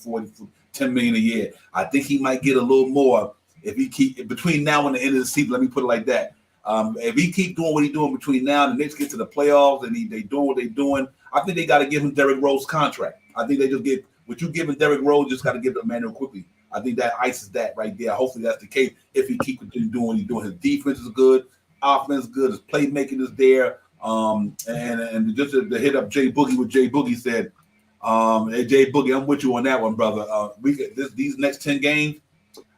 a year. I think he might get a little more if he keep between now and the end of the season. Let me put it like that. If he keep doing what he's doing between now and the Knicks get to the playoffs and they doing what they're doing, I think they got to give him Derrick Rose contract. I think they just get what you giving Derrick Rose, just got to give it Emmanuel quickly. I think that ices that right there. Hopefully that's the case. If he keeps doing what he's doing, his defense is good, offense is good, his playmaking is there. And just to hit up Jay Boogie, what Jay Boogie said. Hey Jay Boogie, I'm with you on that one, brother. These next 10 games,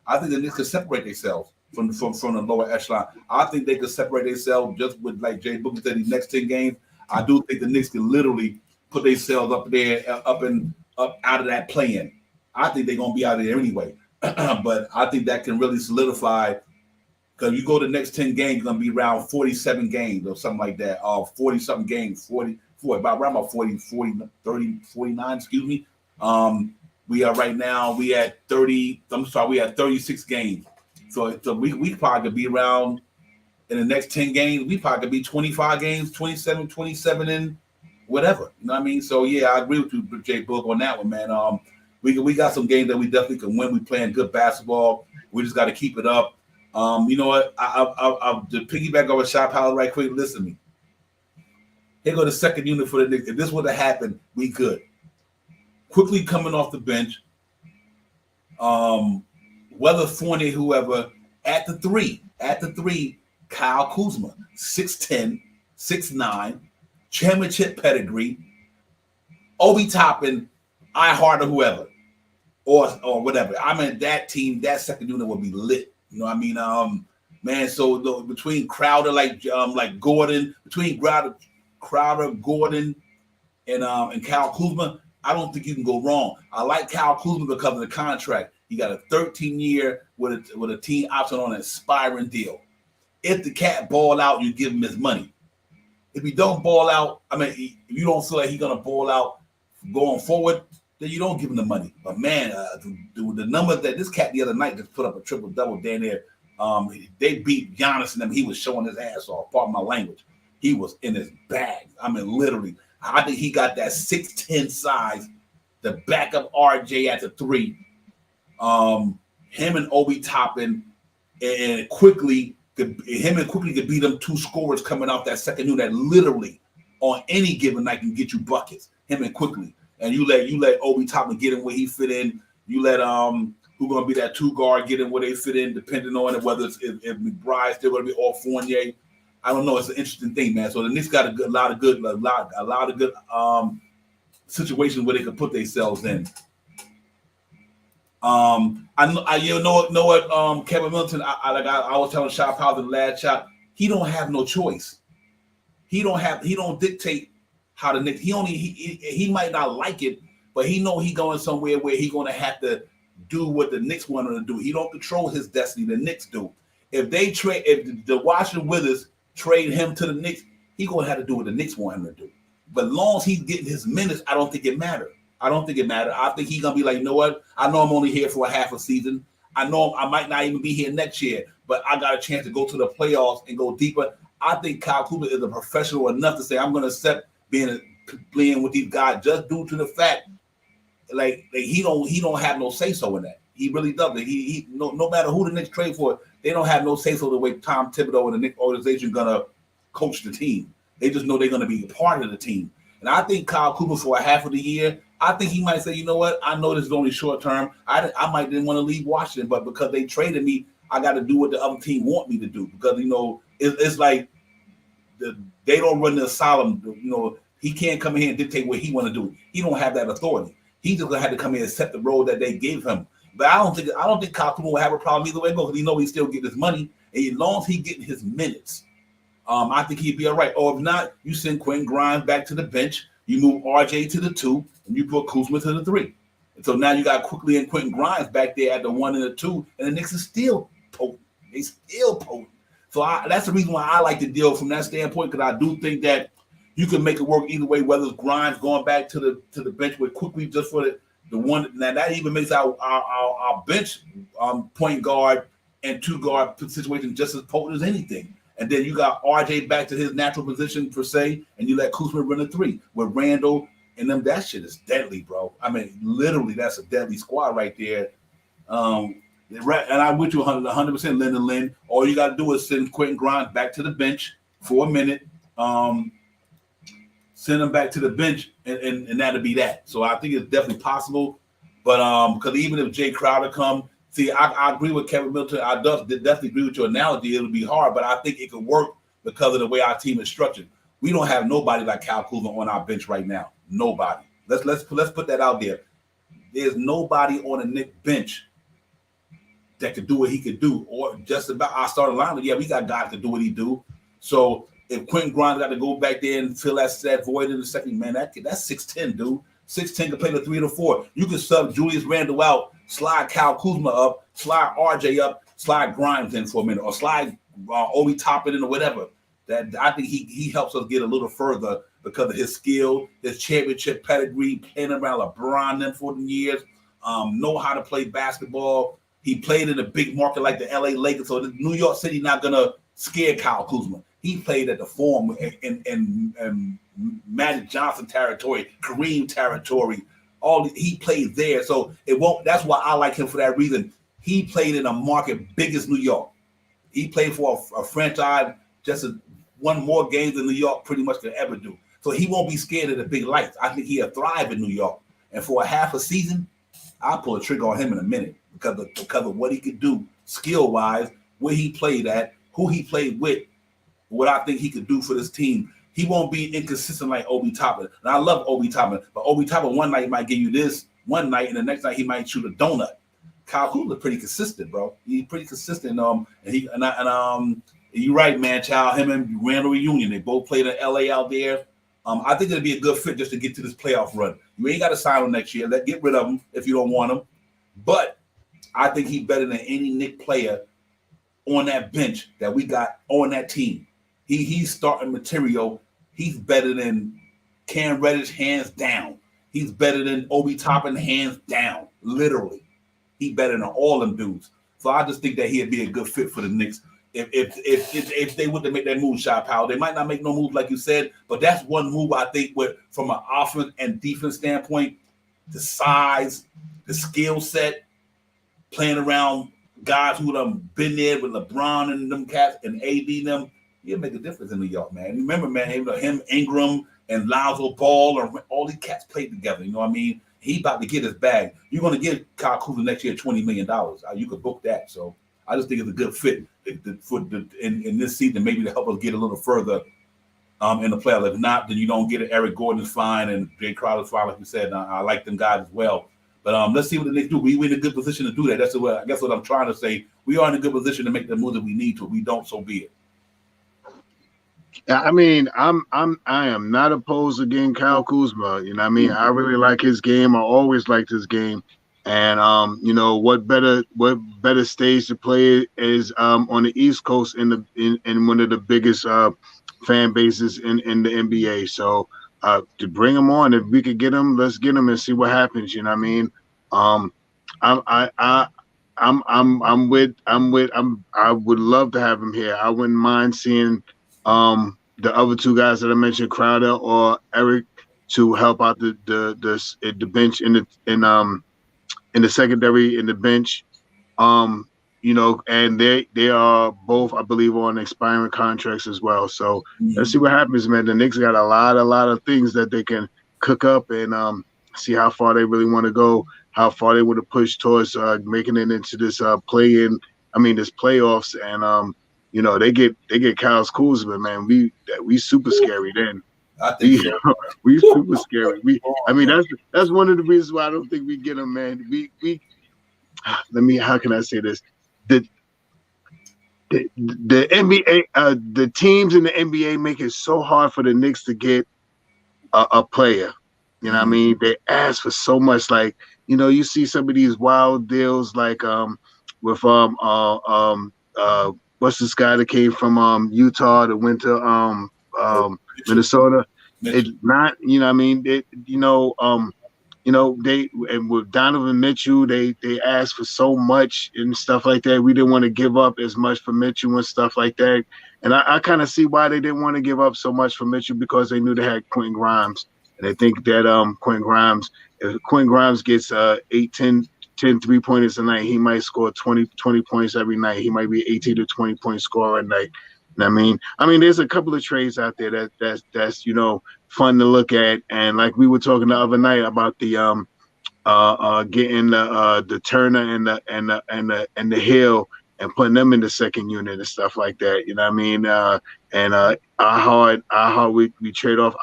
I think the Knicks could separate themselves from the lower echelon. I think they could separate themselves just with, like Jay Boogie said, these next 10 games. I do think the Knicks can literally put themselves up there, up out of that play-in. I think they're gonna be out of there anyway. But I think that can really solidify, because you go to the next 10 games, you're gonna be around 47 games or something like that, or 40-something games, 40, around about 40, 30, 49, excuse me. We are right now, we at 36 games. So we probably could be around in the next 10 games, we probably could be 25 games, 27 and whatever. You know what I mean? So yeah, I agree with you, Jay Book, on that one, man. We got some games that we definitely can win. We playing good basketball. We just got to keep it up. You know what? I'll to piggyback over Shop Holler right quick. Listen to me. Here go the second unit for the Knicks. If this would have happened, we good. Quickly coming off the bench. Whether Fournier, whoever, at the three, Kyle Kuzma, 6'10", 6'9", championship pedigree, Obi Toppin, I Heart or whoever, or whatever. I mean, that team, that second unit would be lit. You know what I mean? Man, so between Crowder, like Gordon, between Crowder, Gordon, and Kyle Kuzma, I don't think you can go wrong. I like Kyle Kuzma because of the contract. He got a 13-year with a team option on an expiring deal. If the cat ball out, you give him his money. If he don't ball out, I mean, if you don't feel like he's gonna ball out going forward, then you don't give him the money. But man, the numbers that this cat the other night just put up a triple double down there. They beat Giannis and them. He was showing his ass off. Pardon my language. He was in his bag. I mean, literally. I think he got that 6'10" size, the backup RJ at the three. Him and Obi Toppin, and quickly could beat them two scorers coming off that second unit that literally on any given night can get you buckets. Him and quickly, and you let Obi Toppin get in where he fit in. You let who's gonna be that two guard get in where they fit in, depending on it, whether it's if McBride's still gonna be or Fournier. I don't know. It's an interesting thing, man. So the Knicks got a lot of good situations where they can put themselves in. You know what, Kevin Milton. I was telling Shop House in the last shot. He don't have no choice. He don't dictate how the Knicks. He might not like it, but he know he going somewhere where he gonna have to do what the Knicks want him to do. He don't control his destiny. The Knicks do. If the Washington Wizards trade him to the Knicks, he gonna have to do what the Knicks want him to do. But as long as he's getting his minutes, I don't think it matters. I think he's gonna be like, you know what? I know I'm only here for a half a season. I know I might not even be here next year, but I got a chance to go to the playoffs and go deeper. I think Kyle Kuzma is a professional enough to say I'm going to accept playing with these guys just due to the fact like he don't have no say so in that. He really doesn't. He no matter who the Knicks trade for, they don't have no say so the way Tom Thibodeau and the Knicks organization gonna coach the team. They just know they're gonna be a part of the team. And I think Kyle Kuzma for a half of the year, I think he might say, you know what? I know this is only short term. I might didn't want to leave Washington, but because they traded me, I got to do what the other team want me to do. Because it's like they don't run the asylum. He can't come in here and dictate what he want to do. He don't have that authority. He just gonna have to come in and accept the role that they gave him. But I don't think Kyle Kuzma will have a problem either way because he know he still getting his money, and as long as he getting his minutes, I think he'd be all right. Or if not, you send Quentin Grimes back to the bench, you move RJ to the 2, and you put Kuzma to the 3. And so now you got Quickly and Quentin Grimes back there at the 1 and the 2, and the Knicks is still potent. They still potent. So that's the reason why I like the deal from that standpoint, because I do think that you can make it work either way, whether it's Grimes going back to the bench with Quickly just for the one. Now that even makes our bench point guard and 2 guard situation just as potent as anything. And then you got RJ back to his natural position per se, and you let Kuzma run a 3 with Randall and them. That shit is deadly, bro. I mean, literally, that's a deadly squad right there. And I'm with you 100%, Lynn. All you got to do is send Quentin Grimes back to the bench for a minute. Send him back to the bench, and that'll be that. So I think it's definitely possible. But because even if Jay Crowder come, see, I agree with Kevin Middleton. I definitely agree with your analogy. It'll be hard, but I think it could work because of the way our team is structured. We don't have nobody like Kyle Kuzma on our bench right now. Nobody. Let's put that out there. There's nobody on the Knicks bench that could do what he could do, or just about our starting lineup. Yeah, we got guys to do what he do. So if Quentin Grimes got to go back there and fill that void in the second, man, that's 6'10", dude. 6'10" can play the 3 or 4. You can sub Julius Randle out, slide Kyle Kuzma up, slide RJ up, slide Grimes in for a minute, or slide Obi Toppin in or whatever. That I think he helps us get a little further because of his skill, his championship pedigree, playing around LeBron them for the years, know how to play basketball. He played in a big market like the LA Lakers, so New York City not gonna scare Kyle Kuzma. He played at the Forum in Magic Johnson territory, Kareem territory. He played there, so it won't. That's why I like him for that reason. He played in a market big as New York. He played for a franchise just as won more games than New York pretty much could ever do. So he won't be scared of the big lights. I think he'll thrive in New York. And for a half a season, I'll pull a trigger on him in a minute because of what he could do skill-wise, where he played at, who he played with, what I think he could do for this team. He won't be inconsistent like Obi Toppin. And I love Obi Toppin, but Obi Toppin one night might give you this one night, and the next night he might shoot a donut. Kyle Kuzma pretty consistent, bro. He's pretty consistent. You're right, man. Child, him and Randall reunion. They both played in LA out there. I think it'd be a good fit just to get to this playoff run. You ain't got to sign him next year. Get rid of him if you don't want him. But I think he's better than any Knicks player on that bench that we got on that team. He's starting material. He's better than Cam Reddish, hands down. He's better than Obi Toppin, hands down. Literally. He's better than all them dudes. So I just think that he'd be a good fit for the Knicks. If they would to make that move, shot power, they might not make no moves like you said, but that's one move I think from an offense and defense standpoint, the size, the skill set, playing around guys who have been there with LeBron and them cats and AD them, he'll make a difference in New York, man. Remember, man, him, Ingram, and Lonzo Ball, or all these cats played together. You know what I mean? He about to get his bag. You're going to give Kyle Kuzma next year $20 million. You could book that. So I just think it's a good fit in this season, maybe to help us get a little further in the playoffs. If not, then you don't get it. Eric Gordon is fine, and Jay Crowder's fine, like you said. I like them guys as well. But let's see what the Knicks do. We're in a good position to do that. That's I guess what I'm trying to say. We are in a good position to make the move that we need to. If we don't, so be it. I mean, I am not opposed to getting Kyle Kuzma. You know what I mean? I really like his game. I always liked his game. And what better stage to play is on the East Coast in one of the biggest fan bases in the NBA. So to bring him on, if we could get him, let's get him and see what happens. You know what I mean? I would love to have him here. I wouldn't mind seeing the other two guys that I mentioned, Crowder or Eric, to help out the bench in the secondary in the bench. Um, and they are both, I believe, on expiring contracts as well. So let's see what happens, man. The Knicks got a lot of things that they can cook up and see how far they really want to go, how far they want to push towards making it into this this playoffs. And they get Kyle Kuzma, man. We super scary then. I think so. We super scary. That's one of the reasons why I don't think we get him, man. How can I say this? The NBA, the teams in the NBA make it so hard for the Knicks to get a player. You know what I mean? They ask for so much. Like, you see some of these wild deals, like with what's this guy that came from Utah that went to Minnesota? It's not, they and with Donovan Mitchell, they asked for so much and stuff like that. We didn't want to give up as much for Mitchell and stuff like that. And I kind of see why they didn't want to give up so much for Mitchell, because they knew they had Quentin Grimes. And they think that if Quentin Grimes gets 10 3-pointers a night, he might score 20 points every night. He might be 18 to 20 point scorer a night. I mean, there's a couple of trades out there that's fun to look at, and like we were talking the other night about the getting the Turner and the Hill and putting them in the second unit and stuff like that. You know what I mean? We trade off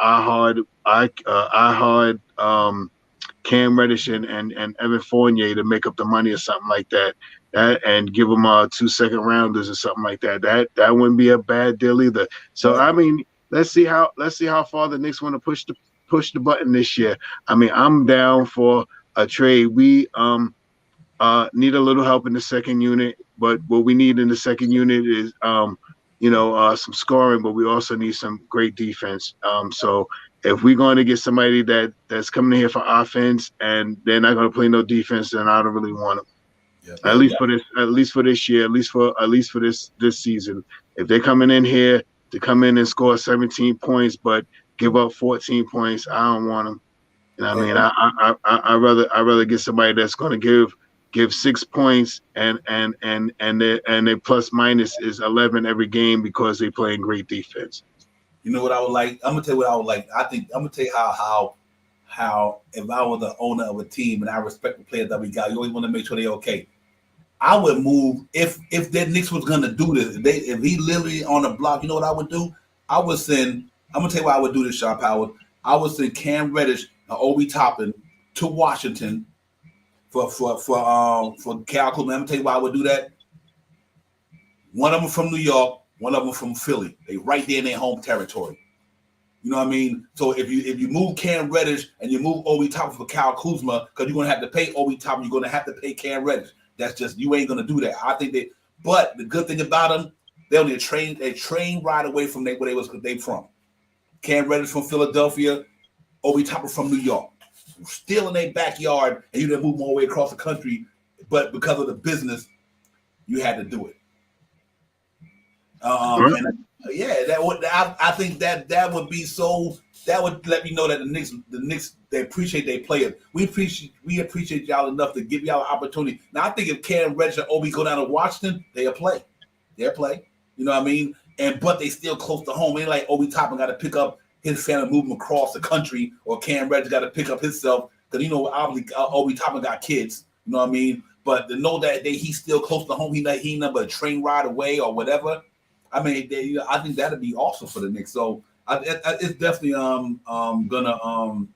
Cam Reddish and Evan Fournier to make up the money or something like that. And give them 2 second rounders or something like that. That wouldn't be a bad deal either. So I mean, let's see how far the Knicks want to push the button this year. I mean, I'm down for a trade. We need a little help in the second unit, but what we need in the second unit is some scoring, but we also need some great defense. So if we're going to get somebody that's coming in here for offense and they're not going to play no defense, then I don't really want them. At least for this year, at least for this season. If they're coming in here to come in and score 17 points but give up 14 points, I don't want them. You know what I mean? I rather get somebody that's going to give 6 points and their plus minus is 11 every game because they're playing great defense. You know what I would like? I'm gonna tell you what I would like. I'm gonna tell you how if I was the owner of a team and I respect the players that we got, you always want to make sure they're okay. I would move if that Knicks was gonna do this. If he literally on the block, you know what I would do? I would send. I'm gonna tell you what I would do this, Sean Howard. I would send Cam Reddish and Obi Toppin to Washington for Cal Kuzma. I'm gonna tell you why I would do that. One of them from New York, one of them from Philly. They right there in their home territory. You know what I mean? So if you move Cam Reddish and you move Obi Toppin for Cal Kuzma, because you're gonna have to pay Obi Toppin, you're gonna have to pay Cam Reddish. That's just, you ain't gonna do that. I think but the good thing about them, they only a train ride away from where they from. Cam Reddish from Philadelphia, Obi Toppin from New York, still in their backyard, and you didn't move them all the way across the country, but because of the business, you had to do it. And I think that would be so. That would let me know that the Knicks they appreciate their players. We appreciate y'all enough to give y'all an opportunity. Now I think if Cam Reddish and Obi go down to Washington, they'll play. They'll play. You know what I mean? But they still close to home. Ain't like Obi Toppin got to pick up his family, move him across the country, or Cam Reddish got to pick up himself because obviously Obi Toppin got kids. You know what I mean? But to know that he's still close to home, he number a train ride away or whatever. I mean, I think that'd be awesome for the Knicks. So it's definitely gonna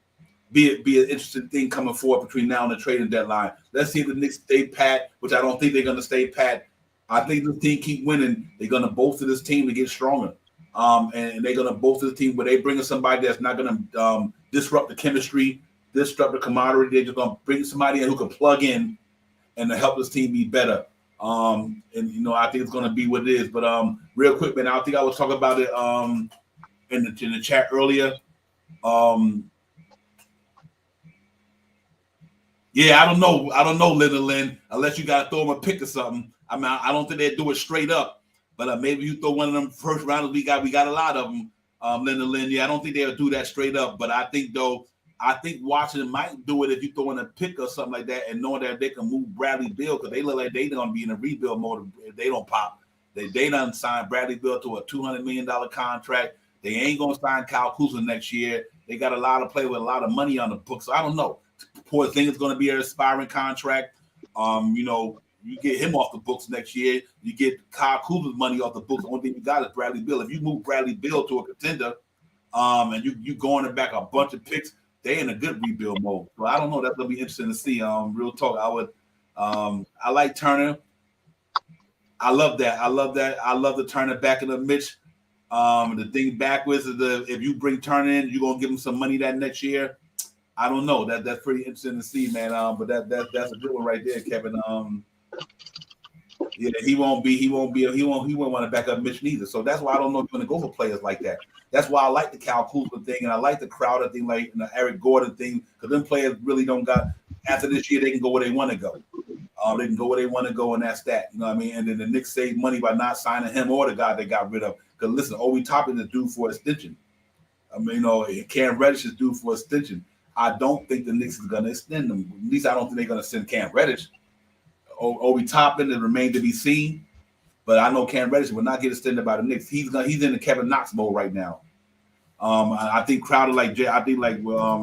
be an interesting thing coming forward between now and the trading deadline. Let's see if the Knicks stay pat, which I don't think they're gonna stay pat. I think this team keep winning. They're gonna bolster this team to get stronger, and they're gonna bolster the team. But they bring in somebody that's not gonna disrupt the chemistry, disrupt the camaraderie. They're just gonna bring somebody in who can plug in and to help this team be better. And I think it's gonna be what it is. But real quick, man, I think I was talking about it in the chat earlier. Yeah, I don't know, Lynn, unless you got to throw them a pick or something. I mean, I don't think they'd do it straight up, but maybe you throw one of them first rounders. We got a lot of them, Lynn. Yeah, I don't think they'll do that straight up, but I think Washington might do it if you throw in a pick or something like that, and knowing that they can move Bradley Beal because they look like they're going to be in a rebuild mode if they don't pop. They done signed Bradley Beal to a $200 million contract. They ain't going to sign Kyle Kuzma next year. They got a lot of play with a lot of money on the books. So I don't know. Porzingis is going to be an aspiring contract. You get him off the books next year. You get Kyle Kuzma's money off the books. The only thing you got is Bradley Beal. If you move Bradley Beal to a contender, and you going back a bunch of picks, they in a good rebuild mode. So I don't know. That's going to be interesting to see. Real talk. I like Turner. I love that. I love the Turner back in the Mitch. The thing backwards is if you bring Turner in, you're gonna give him some money that next year. I don't know. That's pretty interesting to see, man. But that's a good one right there, Kevin. Yeah, he won't want to back up Mitch neither. So that's why I don't know if you're gonna go for players like that. That's why I like the Kyle Kuzma thing and I like the Crowder thing, like the Eric Gordon thing, because them players really don't got. After this year, they can go where they want to go. They can go where they want to go, and that's that. You know what I mean? And then the Knicks saved money by not signing him or the guy they got rid of. Because listen, Obi Toppin is due for extension. I mean, Cam Reddish is due for extension. I don't think the Knicks is going to extend them. At least I don't think they're going to send Cam Reddish. Obi Toppin, it remains to be seen. But I know Cam Reddish will not get extended by the Knicks. He's in the Kevin Knox mode right now. I think Crowder,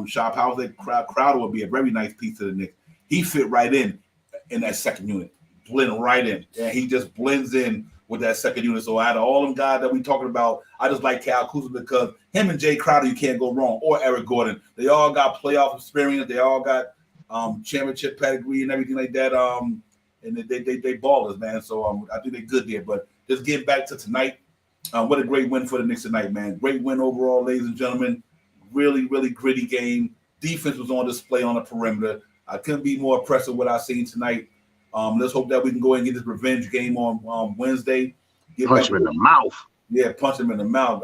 Shaw Powell, Crowder would be a very nice piece to the Knicks. He fit right in that second unit, blend right in. Yeah, he just blends in with that second unit. So out of all them guys that we talking about, I just like Kyle Kuzma because him and Jay Crowder, you can't go wrong, or Eric Gordon. They all got playoff experience. They all got championship pedigree and everything like that. And they ballers, man. So I think they're good there. But just getting back to tonight, what a great win for the Knicks tonight, man. Great win overall, ladies and gentlemen. Really, really gritty game. Defense was on display on the perimeter. I couldn't be more impressed with what I've seen tonight. Let's hope that we can go and get this revenge game on Wednesday. Punch him in the mouth. Yeah, punch him in the mouth.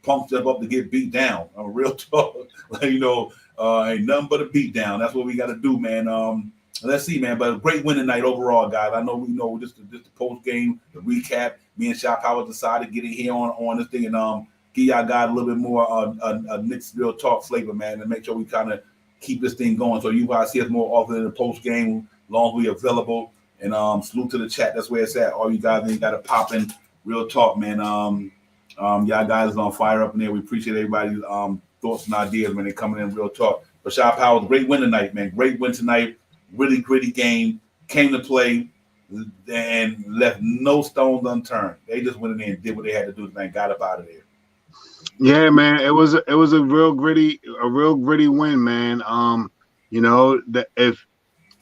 Punk step up to get beat down. Real talk. Ain't nothing but a beat down. That's what we got to do, man. Let's see, man. But a great win tonight overall, guys. I know we know just the post game, the recap. Me and Shaw Power decided to get in here on this thing and give y'all guys a little bit more a Knicks real talk flavor, man, and make sure we kind of keep this thing going. So you guys see us more often in the post game, long as we available. And salute to the chat. That's where it's at. All you guys ain't got to pop in. Real talk, man. Y'all guys is on fire up in there. We appreciate everybody's thoughts and ideas when they're coming in. Real talk. But Shaw Power, great win tonight, man. Great win tonight. Really gritty game. Came to play and left no stones unturned. They just went in there and did what they had to do tonight. Got up out of there. Yeah, man. It was a real gritty win, man. That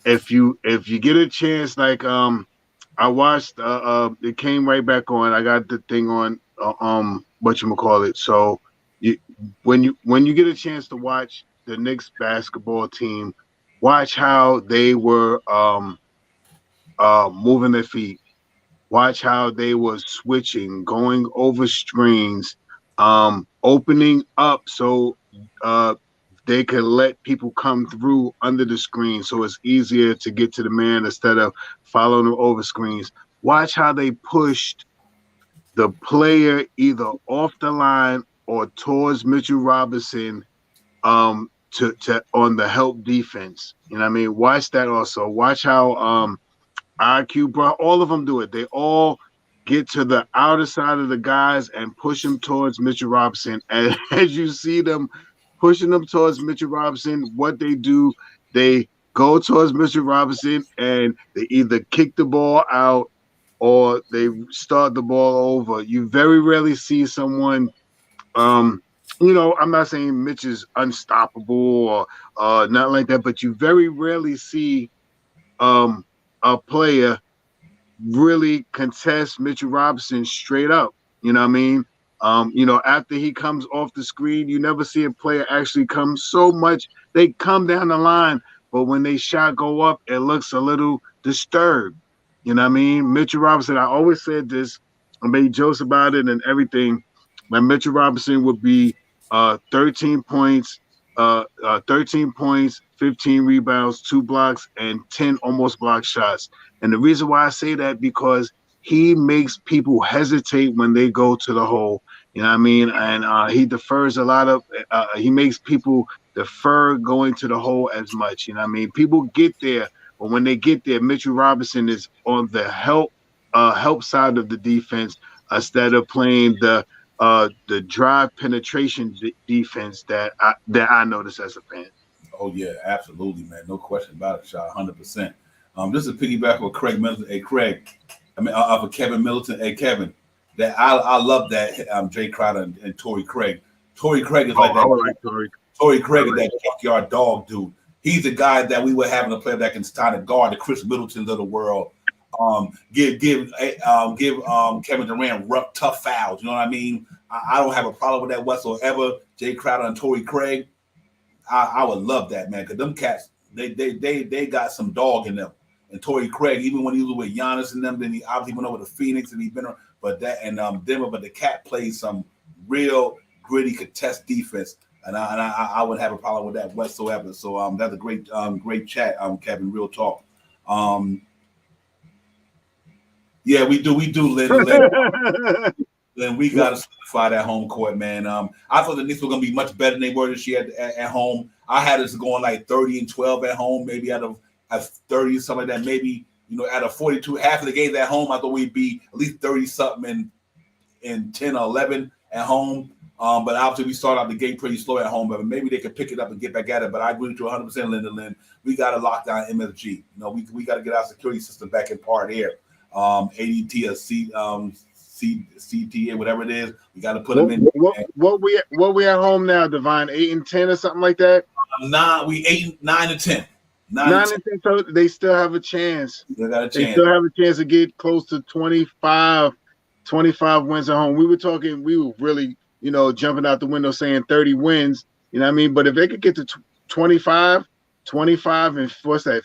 if you get a chance, like I watched it came right back on. I got the thing on whatchamacallit. So when you get a chance to watch the Knicks basketball team, watch how they were moving their feet. Watch how they were switching, going over screens, opening up so they could let people come through under the screen so it's easier to get to the man instead of following them over screens. Watch how they pushed the player either off the line or towards Mitchell Robinson to on the help defense. You know what I mean? Watch that also. Watch how IQ brought all of them do it. They all get to the outer side of the guys and push them towards Mitchell Robinson. And as you see them pushing them towards Mitchell Robinson, what they do, they go towards Mitchell Robinson and they either kick the ball out or they start the ball over. You very rarely see someone, I'm not saying Mitch is unstoppable or not like that, but you very rarely see a player really contest Mitchell Robinson straight up. You know what I mean? After he comes off the screen, you never see a player actually come so much. They come down the line, but when they shot go up, it looks a little disturbed. You know what I mean? Mitchell Robinson, I always said this, I made jokes about it and everything. But Mitchell Robinson would be 13 points, 13 points, 15 rebounds, 2 blocks, and 10 almost block shots. And the reason why I say that because he makes people hesitate when they go to the hole. You know what I mean? And he defers a lot of. He makes people defer going to the hole as much. You know what I mean? People get there, but when they get there, Mitchell Robinson is on the help side of the defense instead of playing the drive penetration defense that I noticed as a fan. Oh yeah, absolutely, man. No question about it, Shaw. 100%. This is piggyback with Craig Middleton. Hey, Craig. I mean, for Kevin Middleton. Hey, Kevin. That I love that. Jay Crowder and Torrey Craig. Torrey Craig is like that. Like Torrey. Torrey Craig is that junkyard dog dude. He's the guy that we were having a player that can stand and guard the Chris Middletons of the world. Give Kevin Durant rough, tough fouls. You know what I mean? I don't have a problem with that whatsoever. Jay Crowder and Torrey Craig. I would love that, man, because them cats, they got some dog in them. And Torrey Craig, even when he was with Giannis and them, then he obviously went over to Phoenix and he's been, but that and Denver, but the cat plays some real gritty contest defense, and I wouldn't have a problem with that whatsoever. So that's a great chat, Kevin. Real talk. Yeah, we do, Lynn. Then we got to solidify that home court, man. I thought the Knicks were going to be much better than they were this year at home. I had us going like 30-12 at home, maybe out of 30 something like that. Maybe, out of 42, half of the games at home, I thought we'd be at least 30 something in 10 or 11 at home. But obviously we start out the gate pretty slow at home, but maybe they could pick it up and get back at it. But I agree with you 100%, Lynn. We got to lock down MSG. We got to get our security system back in part here. ADT or CTA, whatever it is, we got to put them in. What we at home now, Divine? 8-10 or something like that? We 9-10. 9-10, so they still have a chance. They got a chance. They still have a chance to get close to 25 wins at home. We were really, jumping out the window saying 30 wins. You know what I mean? But if they could get to 25 and what's that,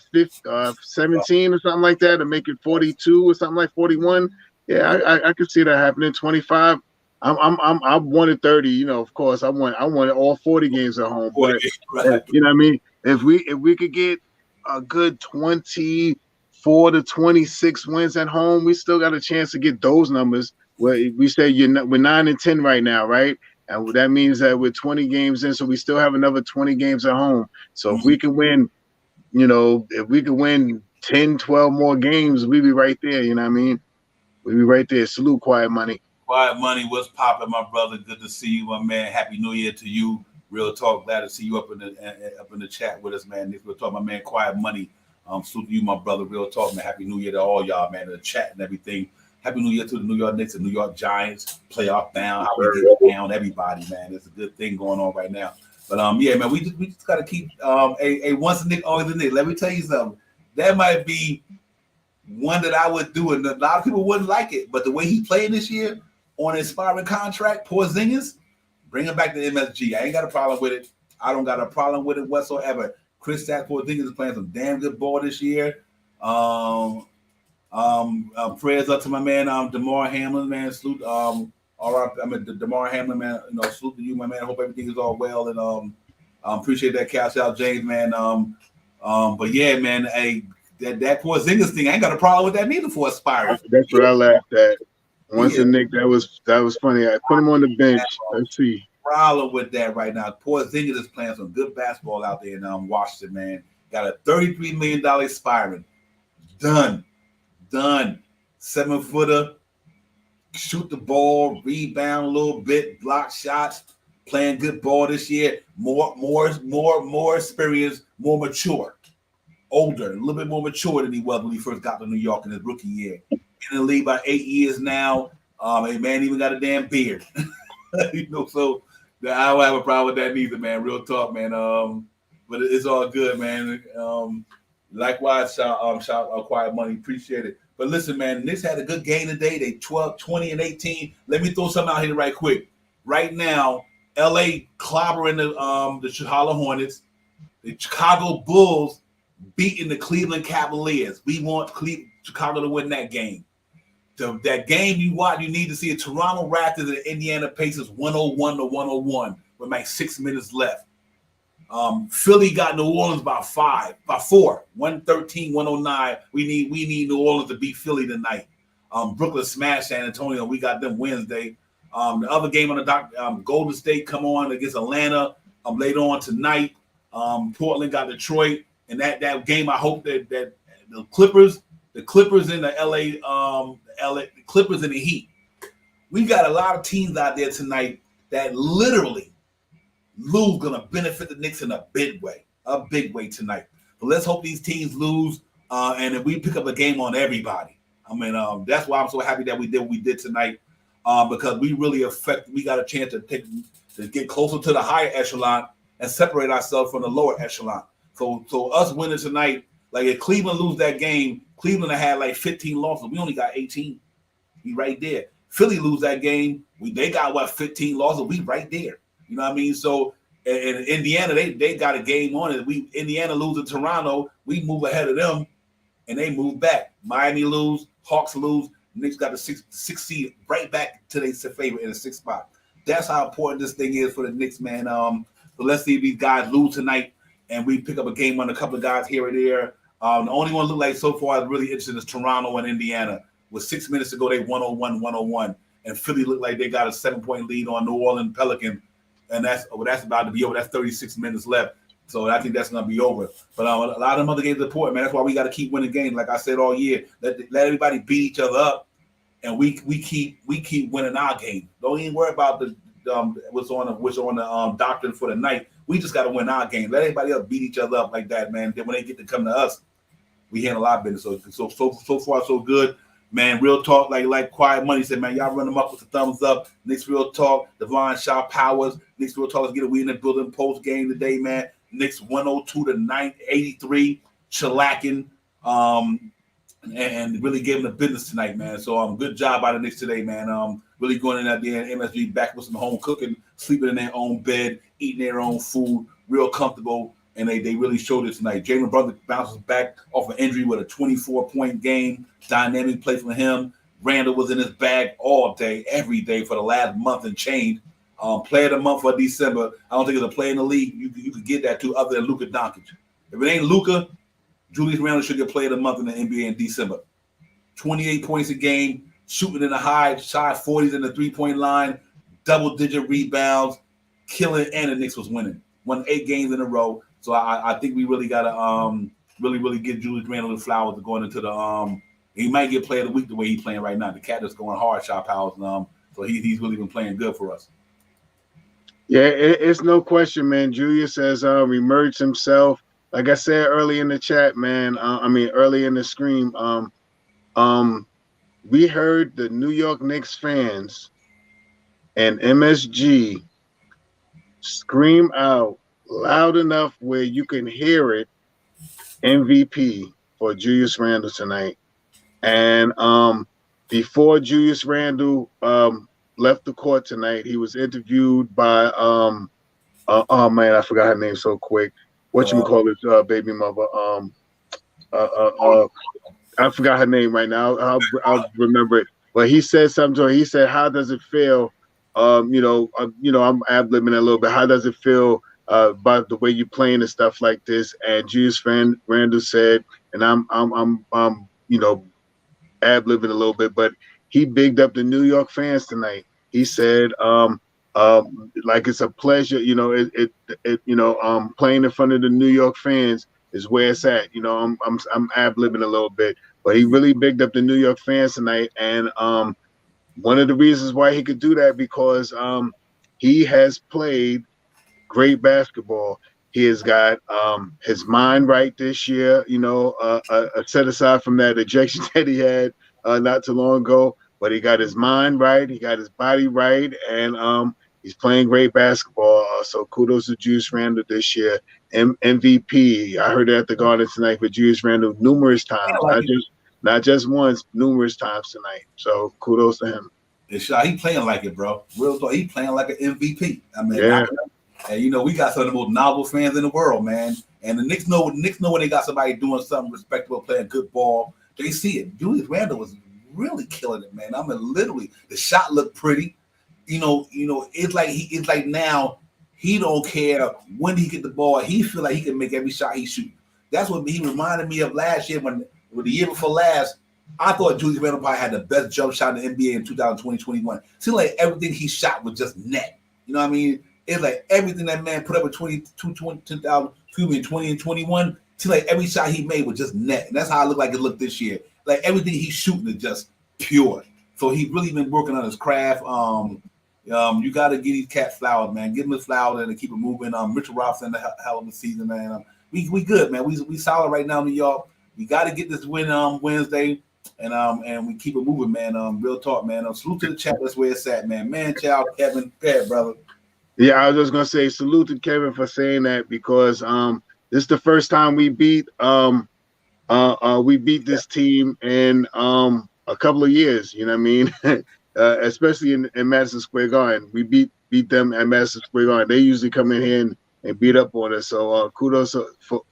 17 or something like that, to make it 42 or something like 41. Yeah, I could see that happening. 25. I wanted 30. Of course, I wanted all 40 games at home. But you know what I mean? If we could get a good 24 to 26 wins at home, we still got a chance to get those numbers. Where we say we're 9-10 right now, right? And that means that we're 20 games in, so we still have another 20 games at home. So if we can win, if we can win 10, 12 more games, we'd be right there. You know what I mean? We'd be right there. Salute, Quiet Money. Quiet Money, what's popping, my brother? Good to see you, my man. Happy New Year to you. Real talk. Glad to see you up in the chat with us, man. Real talk, my man. Quiet Money. Salute to you, my brother. Real talk, man. Happy New Year to all y'all, man. In the chat and everything. Happy New Year to the New York Knicks and New York Giants. Playoff down. How we get down, everybody, man. It's a good thing going on right now. But yeah, man, we just gotta keep a once a Knick, always a Knick. Let me tell you something. That might be one that I would do, and a lot of people wouldn't like it. But the way he played this year on an expiring contract, Porzingis, bring him back to MSG. I ain't got a problem with it. I don't got a problem with it whatsoever. Kristaps Porzingis is playing some damn good ball this year. Prayers up to my man, DeMar Hamlin, man. Salute, DeMar Hamlin, man. Salute to you, my man. I hope everything is all well, and appreciate that cash out, James, man. But yeah, man, that Porzingis thing, I ain't got a problem with that neither for aspiring. That's what I laughed at. Once a Knick, that was funny. I put him on the bench. Let's see. Problem with that right now. Porzingis is playing some good basketball out there in Washington, man. Got a $33 million expiring. Done. 7-footer. Shoot the ball, rebound a little bit, block shots, playing good ball this year. More experience, more mature, older, a little bit more mature than he was when he first got to New York in his rookie year. In the league about 8 years now. A man even got a damn beard. So I don't have a problem with that neither, man. Real talk, man. But it's all good, man. Likewise, shout Quiet Money, appreciate it. But listen, man, Knicks had a good game today. They 12, 20, and 18. Let me throw something out here right quick. Right now, LA clobbering the Chicago Hornets. The Chicago Bulls beating the Cleveland Cavaliers. We want Chicago to win that game. That game you watch, you need to see a Toronto Raptors and Indiana Pacers 101-101 with like 6 minutes left. Philly got New Orleans by 4, 113, 109. We need New Orleans to beat Philly tonight. Brooklyn smashed San Antonio. We got them Wednesday. The other game on the dock, Golden State come on against Atlanta later on tonight. Portland got Detroit, and that game. I hope that the Clippers in the LA Clippers in the Heat. We got a lot of teams out there tonight that literally lose gonna benefit the Knicks in a big way tonight. But let's hope these teams lose, and if we pick up a game on everybody. I mean, that's why I'm so happy that we did what we did tonight, because we really we got a chance to get closer to the higher echelon and separate ourselves from the lower echelon. So us winning tonight, like if Cleveland lose that game, Cleveland had like 15 losses. We only got 18. We right there. Philly lose that game, they got 15 losses. We right there. You know what I mean? So in Indiana, they got a game on it. Indiana lose to Toronto, we move ahead of them, and they move back. Miami lose, Hawks lose, Knicks got the sixth seed right back to their favorite in the 6th spot. That's how important this thing is for the Knicks, man. So let's see if these guys lose tonight, and we pick up a game on a couple of guys here or there. The only one look like so far is really interesting is Toronto and Indiana. With 6 minutes to go, they 101. And Philly looked like they got a 7-point lead on New Orleans Pelicans. And that's about to be over. That's 36 minutes left. So I think that's going to be over. But a lot of them other games are important, man. That's why we got to keep winning games. Like I said all year, let everybody beat each other up, and we keep winning our game. Don't even worry about the what's on the doctrine for the night. We just got to win our game. Let everybody else beat each other up like that, man. Then when they get to come to us, we handle our business. So far so good. Man, real talk, like Quiet Money said, man, y'all run them up with the thumbs up. Knicks Real Talk, Devon Shaw Powers. Knicks Real Talk, let's get a win in the building post game today, man. Knicks 102 to 983, shellacking, and really gave them the business tonight, man. So good job by the Knicks today, man. Really going in at the end, MSG back with some home cooking, sleeping in their own bed, eating their own food, real comfortable. And they really showed it tonight. Jalen Brother bounces back off an injury with a 24-point game. Dynamic play from him. Randall was in his bag all day, every day for the last month and change. Player of the month for December. I don't think there's a player in the league you could get that to other than Luka Doncic. If it ain't Luka, Julius Randle should get player of the month in the NBA in December. 28 points a game, shooting in the high 40s in the three-point line, double-digit rebounds, killing, and the Knicks was winning. Won 8 games in a row. So I think we really got to really give Julius Randle the flowers to going into the he might get player of the week the way he's playing right now. The cat is going hard, Shop House, so he's really been playing good for us. Yeah, it's no question, man. Julius has emerged himself. Like I said early in the chat, man. Early in the stream. We heard the New York Knicks fans and MSG scream out loud enough where you can hear it, MVP for Julius Randle tonight. And before Julius Randle left the court tonight, he was interviewed by oh man, I forgot her name so quick. Whatchamacallit, baby mother. I forgot her name right now. I'll remember it. But he said something to her. He said, "How does it feel?" I'm ad-libbing a little bit. How does it feel about the way you're playing and stuff like this? And Julius Randle said, and I'm ad-libbing a little bit, but he bigged up the New York fans tonight. He said, like it's a pleasure, playing in front of the New York fans is where it's at. I'm ad-libbing a little bit, but he really bigged up the New York fans tonight. And one of the reasons why he could do that because he has played great basketball. He has got his mind right this year, set aside from that ejection that he had not too long ago. But he got his mind right, he got his body right, and he's playing great basketball. So kudos to Julius Randle this year. MVP, I heard it at the Garden tonight for Julius Randle numerous times, not just once, numerous times tonight. So kudos to him. He playing like it, bro. Real talk, he playing like an MVP. Yeah. And we got some of the most novel fans in the world, man. And the Knicks know when they got somebody doing something respectable, playing good ball. They see it. Julius Randle was really killing it, man. Literally, the shot looked pretty. It's like now He don't care when he get the ball. He feel like he can make every shot he shoot. That's what he reminded me of last year when the year before last. I thought Julius Randle probably had the best jump shot in the NBA in 2020-21. Seemed like everything he shot was just net. You know what I mean? It's like everything that man put up in 2020 and 21. Seemed like every shot he made was just net. And that's how I look like it looked this year. Like everything he's shooting is just pure. So he's really been working on his craft. You got to give these cats flowers, man. Give them the flowers and keep it moving. Mitchell Robinson, the hell of a season, man. We good, man. We solid right now, New York. We got to get this win Wednesday, and we keep it moving, man. Real talk, man. Salute to the chat. That's where it's at, man. Man, child, Kevin, Pat, brother. Yeah, I was just gonna say salute to Kevin for saying that because this is the first time we beat this team in a couple of years. You know what I mean? Especially in Madison Square Garden, we beat them at Madison Square Garden. They usually come in here and beat up on us. So kudos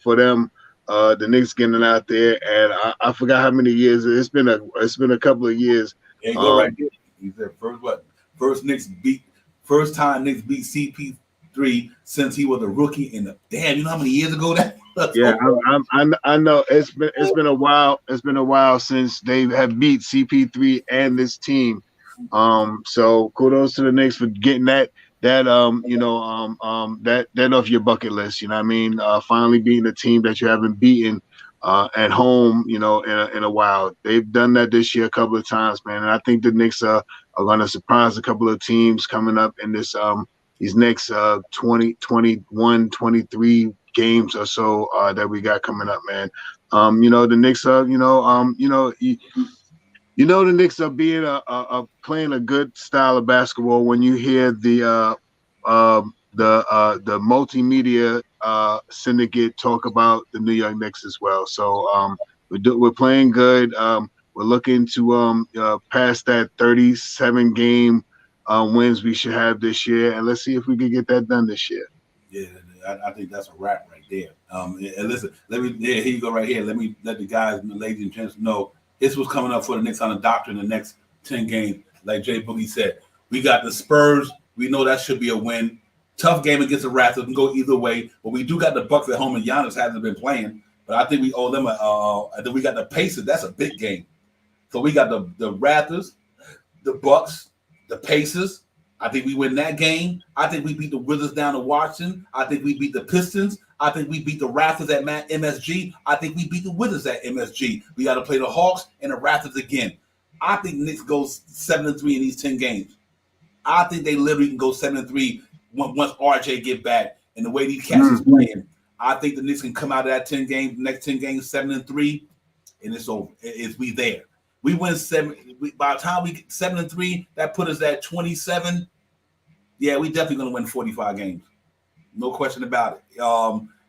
for them. The Knicks getting out there, and I forgot how many years it's been. A couple of years. There you go, right there. He said first time Knicks beat CP3 since he was a rookie. Damn, you know how many years ago that? Yeah, I know it's been a while. It's been a while since they have beat CP3 and this team. So kudos to the Knicks for getting that off your bucket list. You know what I mean? Finally beating a team that you haven't beaten at home, in a while. They've done that this year a couple of times, man. And I think the Knicks are going to surprise a couple of teams coming up in this these next 20, 21, 23 games or so that we got coming up, man. The Knicks are, the Knicks are being playing a good style of basketball when you hear the multimedia syndicate talk about the New York Knicks as well. So we're playing good. We're looking to pass that 37 game wins we should have this year, and let's see if we can get that done this year. Yeah, I think that's a wrap right there. And listen, here you go right here. Let me let the guys and the ladies and gents know this was coming up for the Knicks on the doctor in the next 10 games. Like Jay Boogie said, we got the Spurs. We know that should be a win. Tough game against the Raptors. Can go either way. But we do got the Bucks at home, and Giannis hasn't been playing. But I think we owe them and then we got the Pacers. That's a big game. So we got the Raptors, the Bucks, the Pacers. I think we win that game. I think we beat the Wizards down to Washington. I think we beat the Pistons. I think we beat the Raptors at MSG. I think we beat the Wizards at MSG. We got to play the Hawks and the Raptors again. I think Knicks goes 7-3 in these 10 games. I think they literally can go 7-3 once RJ get back. And the way these cats is playing, I think the Knicks can come out of that 10 games, next 10 games, 7-3, and it's over. We there. We win 7. By the time we get 7-3, that put us at 27. Yeah, we definitely gonna win 45 games, no question about it.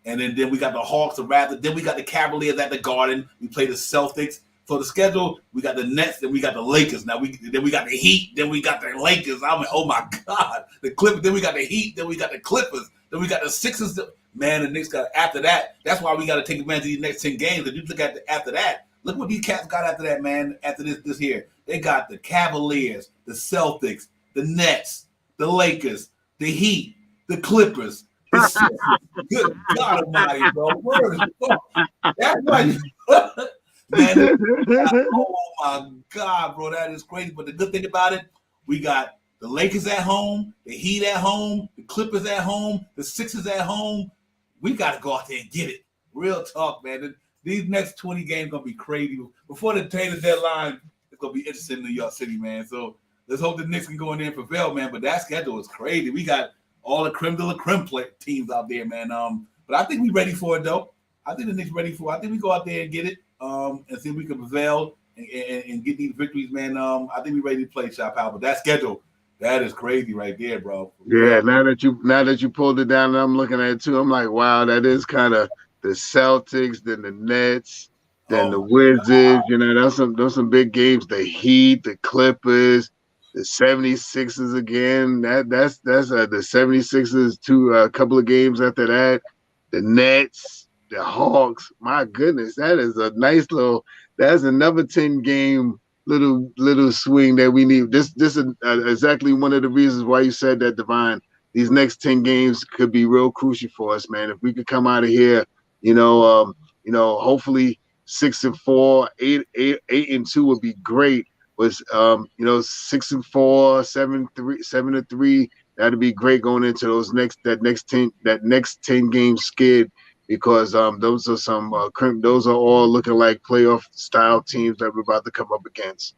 And then we got the Hawks, the Raptors. Then we got the Cavaliers at the Garden. We play the Celtics. So the schedule, we got the Nets, then we got the Lakers. Now then we got the Heat, then we got the Lakers. I'm like, oh my God, the Clippers. Then we got the Heat, then we got the Clippers, then we got the Sixers. Man, the Knicks got after that. That's why we got to take advantage of these next 10 games. If you look at after that. Look what these cats got after that, man. After this here, they got the Cavaliers, the Celtics, the Nets, the Lakers, the Heat, the Clippers. The Sixers. Good God Almighty, bro. That's right, man. Oh my God, bro, that is crazy. But the good thing about it, we got the Lakers at home, the Heat at home, the Clippers at home, the Sixers at home. We got to go out there and get it. Real talk, man. These next 20 games going to be crazy. Before the trade deadline, it's going to be interesting in New York City, man. So let's hope the Knicks can go in there and prevail, man. But that schedule is crazy. We got all the creme de la creme teams out there, man. But I think we're ready for it, though. I think the Knicks ready for it. I think we go out there and get it and see if we can prevail and get these victories, man. I think we're ready to play, Shop Out. But that schedule, that is crazy right there, bro. Yeah, now that you pulled it down and I'm looking at it, too, I'm like, wow, that is kind of – the Celtics, then the Nets, then the Wizards. You know, those some big games. The Heat, the Clippers, the 76ers again. That's the 76ers to a couple of games after that. The Nets, the Hawks. My goodness, that is a nice little. That's another 10-game little swing that we need. This is exactly one of the reasons why you said that, Divine. these next 10 games could be real crucial for us, man. If we could come out of here, hopefully 6-4, 8-2 would be great. Was 6-4, 7-3, 7-3. That'd be great going into that next 10 game skid, because those are all looking like playoff style teams that we're about to come up against.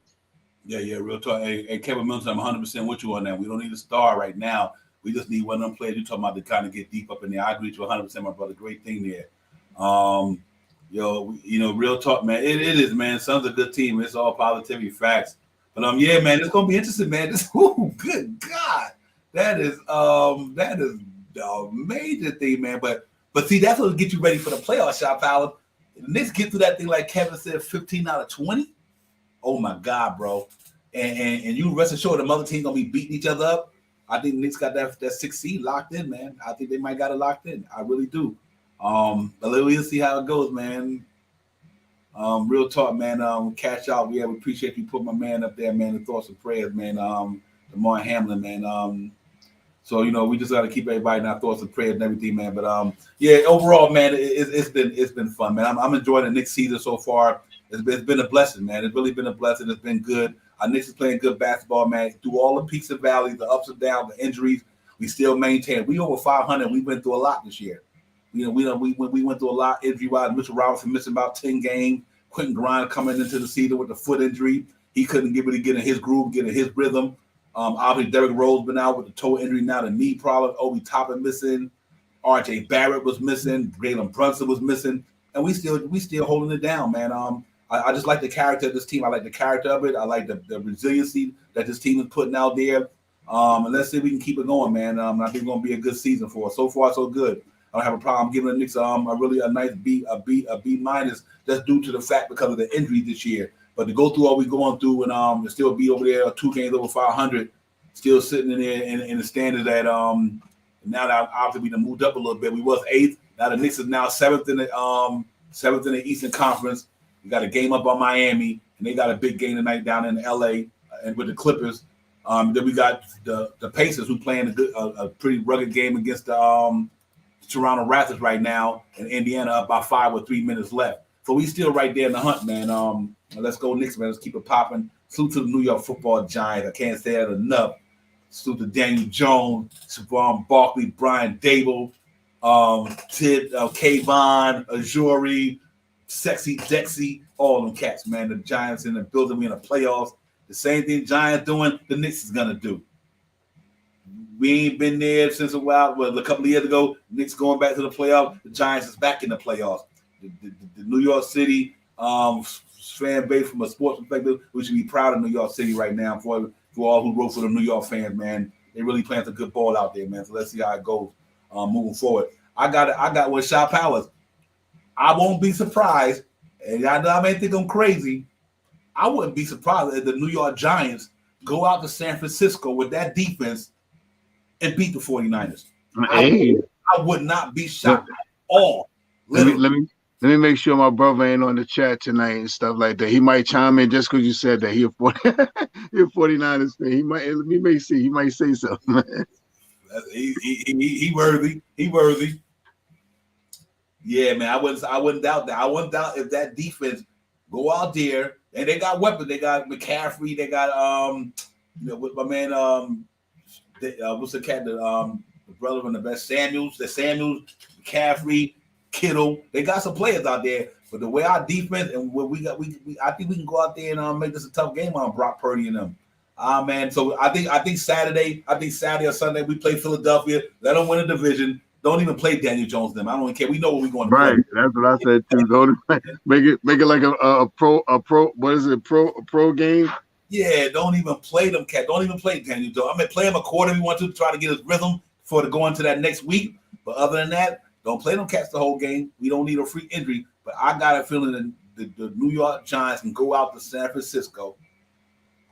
Yeah, real talk. Hey, Kevin Milton, I'm 100% with you on that. We don't need a star right now. We just need one of them players you're talking about to kind of get deep up in there. I agree with you 100%, my brother. Great thing there. Real talk, man. It is, man. Suns a good team. It's all positivity, facts. But yeah, man, it's gonna be interesting, man. Good God, that is a major thing, man. But see, that's what get you ready for the playoff shot, Power. The Knicks get through that thing, like Kevin said, 15 out of 20. Oh my God, bro. And you rest assured the other team gonna be beating each other up. I think the Knicks got that 6th seed locked in, man. I think they might got it locked in. I really do. But we'll see how it goes, man. Real talk, man. Cash out. We appreciate you putting my man up there, man. The thoughts and prayers, man. Damar Hamlin, man. So we just got to keep everybody in our thoughts and prayers and everything, man. But overall, man, it's been fun, man. I'm enjoying the Knicks season so far. It's been a blessing, man. It's really been a blessing. It's been good. Our Knicks is playing good basketball, man. Through all the peaks and valleys, the ups and downs, the injuries, we still maintain. We over 500. We went through a lot this year. We went through a lot injury-wise. Mitchell Robinson missing about 10 games. Quentin Grimes coming into the season with a foot injury. He couldn't really get in his groove, get in his rhythm. Obviously, Derrick Rose been out with the toe injury, now the knee problem. Obi Toppin missing. R.J. Barrett was missing. Jalen Brunson was missing. And we still holding it down, man. I just like the character of this team. I like the character of it. I like the resiliency that this team is putting out there. And let's see if we can keep it going, man. I think it's going to be a good season for us. So far, so good. I don't have a problem giving the Knicks a nice B minus. That's due to the fact because of the injury this year. But to go through all we're going through and still be over there 2 games over 500, still sitting in there in the standard that now that obviously we done moved up a little bit. We was 8th. Now the Knicks is now 7th in the Eastern Conference. We got a game up on Miami, and they got a big game tonight down in LA and with the Clippers. Then we got the Pacers who playing a pretty rugged game against the Toronto Raptors right now, and Indiana up by 5 with 3 minutes left. So we still right there in the hunt, man. Let's go Knicks, man. Let's keep it popping. Salute to the New York Football Giants. I can't say that enough. Salute to Daniel Jones, Saquon Barkley, Brian Dable, Kayvon, Ajuri, Sexy Dexy, all them cats, man. The Giants in the building. We in the playoffs. The same thing Giants doing, the Knicks is gonna do. We ain't been there since a while. Well, a couple of years ago, Knicks going back to the playoffs. The Giants is back in the playoffs. The New York City fan base, from a sports perspective, we should be proud of New York City right now. For all who wrote for the New York fans, man, they really playing some good ball out there, man. So let's see how it goes moving forward. I got with Shot Powers. I won't be surprised, and I may think I'm crazy. I wouldn't be surprised if the New York Giants go out to San Francisco with that defense and beat the 49ers. Hey. I would not be shocked at all. Let me make sure my brother ain't on the chat tonight and stuff like that. He might chime in just because you said that. He a 49ers fan. He might say something. He worthy. He worthy. Yeah, man. I wouldn't doubt that. I wouldn't doubt if that defense go out there and they got weapons. They got McCaffrey. They got with my man what's the cat the brother from the best Samuels, McCaffrey, Kittle. They got some players out there, but the way our defense and what we got, I think we can go out there and make this a tough game on Brock Purdy and them. Man. So I think Saturday or Sunday we play Philadelphia. Let them win a division. Don't even play Daniel Jones. Them. I don't even care. We know what we're going to play. Right. That's what I said too. Don't make it like a pro. What is it? A pro game. Yeah. Don't even play them, cat. Don't even play Daniel Jones. I mean, play him a quarter. We want to try to get his rhythm before to go into that next week. But other than that, don't play them cats the whole game. We don't need a freak injury. But I got a feeling that the New York Giants can go out to San Francisco.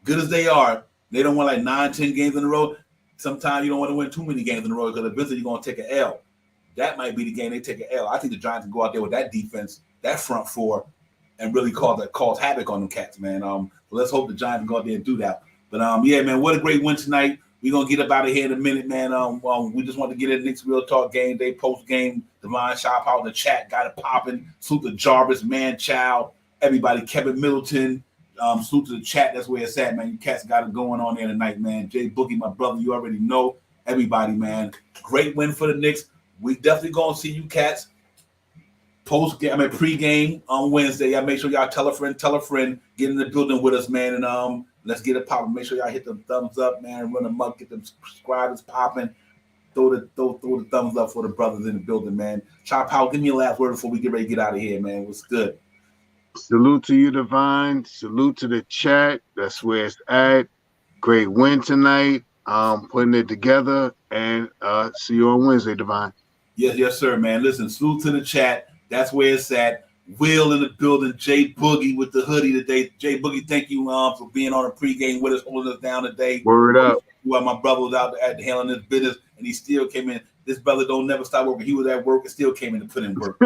Good as they are, they don't win like 9-10 games in a row. Sometimes you don't want to win too many games in a row because eventually you're going to take an L. That might be the game they take an L. I think the Giants can go out there with that defense, that front four, and really cause havoc on them cats, man. Let's hope the Giants can go out there and do that. But yeah, man, what a great win tonight. We're gonna get up out of here in a minute, man. We just want to get in Knicks Real Talk Game Day post game. Divine shout out in the chat, got it popping. Salute to Jarvis, Man Child, everybody, Kevin Middleton. Salute to the chat. That's where it's at, man. You cats got it going on there tonight, man. Jay Boogie, my brother, you already know. Everybody, man. Great win for the Knicks. We definitely gonna see you cats pre-game on Wednesday. Y'all make sure y'all tell a friend, get in the building with us, man, and let's get it popping. Make sure y'all hit the thumbs up, man. Run them up, get them subscribers popping. Throw the thumbs up for the brothers in the building, man. Chop out, give me a last word before we get ready to get out of here, man. What's good? Salute to you, Divine. Salute to the chat. That's where it's at. Great win tonight. Putting it together, and see you on Wednesday, Divine. Yes, sir, man. Listen, salute to the chat. That's where it's at. Will in the building. Jay Boogie with the hoodie today. Jay Boogie, thank you for being on a pregame with us, holding us down today. Word up. While my brother was out there handling his business, and he still came in. This brother don't never stop working. He was at work and still came in to put in work.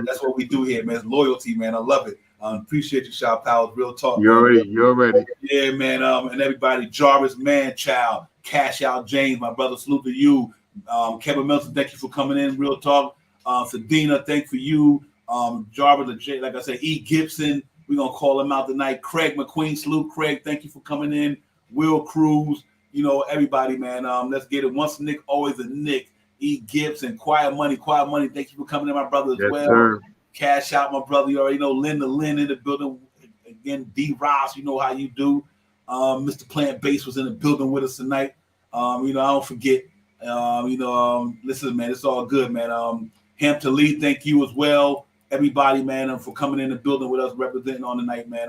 That's what we do here, man. It's loyalty, man. I love it. Appreciate you, Shaw Powers. Real talk. You're ready. Yeah, man. And everybody, Jarvis, Man Child, Cash Out James, my brother, salute to you. Kevin Milton, thank you for coming in. Real talk. Sadina, thank for you. Jarvis, like I said, E. Gibson, we're going to call him out tonight. Craig McQueen, salute. Craig, thank you for coming in. Will Cruz, everybody, man. Let's get it. Once a Nick, always a Nick. E. Gibson, Quiet Money. Thank you for coming in, my brother, as well. Sir. Cash Out, my brother. You already know Linda Lynn in the building. Again, D. Ross, you know how you do. Mr. Plant Base was in the building with us tonight. I don't forget. Listen, man, it's all good, man. Hampton Lee, thank you as well. Everybody, man, for coming in the building with us, representing on the night, man.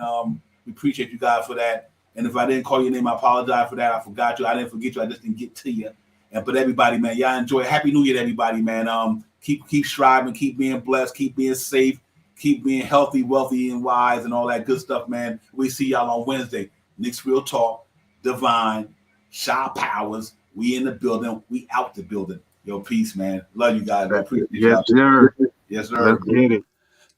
We appreciate you guys for that. And if I didn't call your name, I apologize for that. I forgot you. I didn't forget you. I just didn't get to you. But everybody, man, y'all enjoy. Happy New Year to everybody, man. Keep striving, keep being blessed, keep being safe, keep being healthy, wealthy, and wise, and all that good stuff, man. We see y'all on Wednesday. Knicks Real Talk, Divine, Shaw Powers. We in the building. We out the building. Yo, peace, man. Love you guys. I appreciate Yes, y'all. sir. Yes, sir. Let's get it.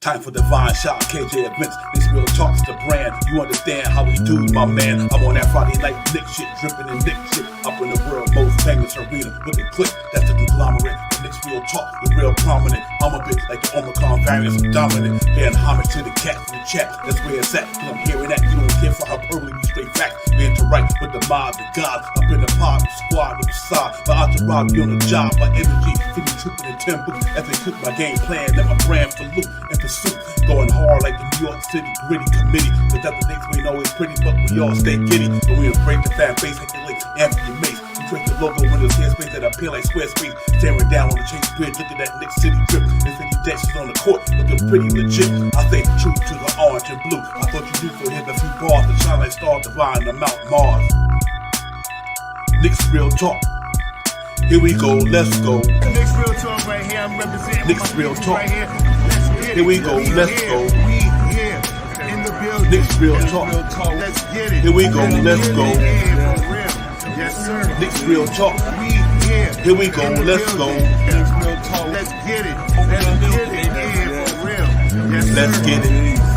Time for Divine Shot, KJ events. This Real Talk's the brand. You understand how we do, my man. I'm on that Friday night Nick shit, dripping in Nick shit. Up in the world, most famous arena with the clip. That's the conglomerate. Knicks Real Talk, the real prominent. I'm a bit like the Omicron variant, dominant. Paying homage to the cats in the chat. That's where it's at. Cause I'm hearing that. You don't care for hyperbole, you straight facts. We interact with the mob, the gods. Up in the pod, the squad, the side. My entourage be on the job, my energy. 50 tripping in 10 books. As they cook my game plan, let my brand for loop and pursuit. Going hard like the New York City gritty committee. Cause that the Knicks we know is pretty, but we all stay giddy. But we embrace the fan base like the late Anthony Mace. We create the logo when there's hair space that appear like square space. Staring down on the Chase Bridge, look at that Knicks City drip. And 50 Jacksons on the court, looking pretty legit. I say true to the orange and blue. I thought you knew for him a few bars to shine like stars divine on Mount Mars. Knicks Real Talk. Here we go, let's go. Knicks Real Talk right here. I'm representing Knicks Real Talk. right here. Let's get it. Here we go, let's go. We here in the building. Knicks Real Talk. Let's get it. Here we go, let's go. Yeah, for real. Yes, sir. Knicks Real Talk. We here. Here we go, in the let's go. building. Let's get it. Let's get it. Yeah, for real. Yes, Let's sir. get it.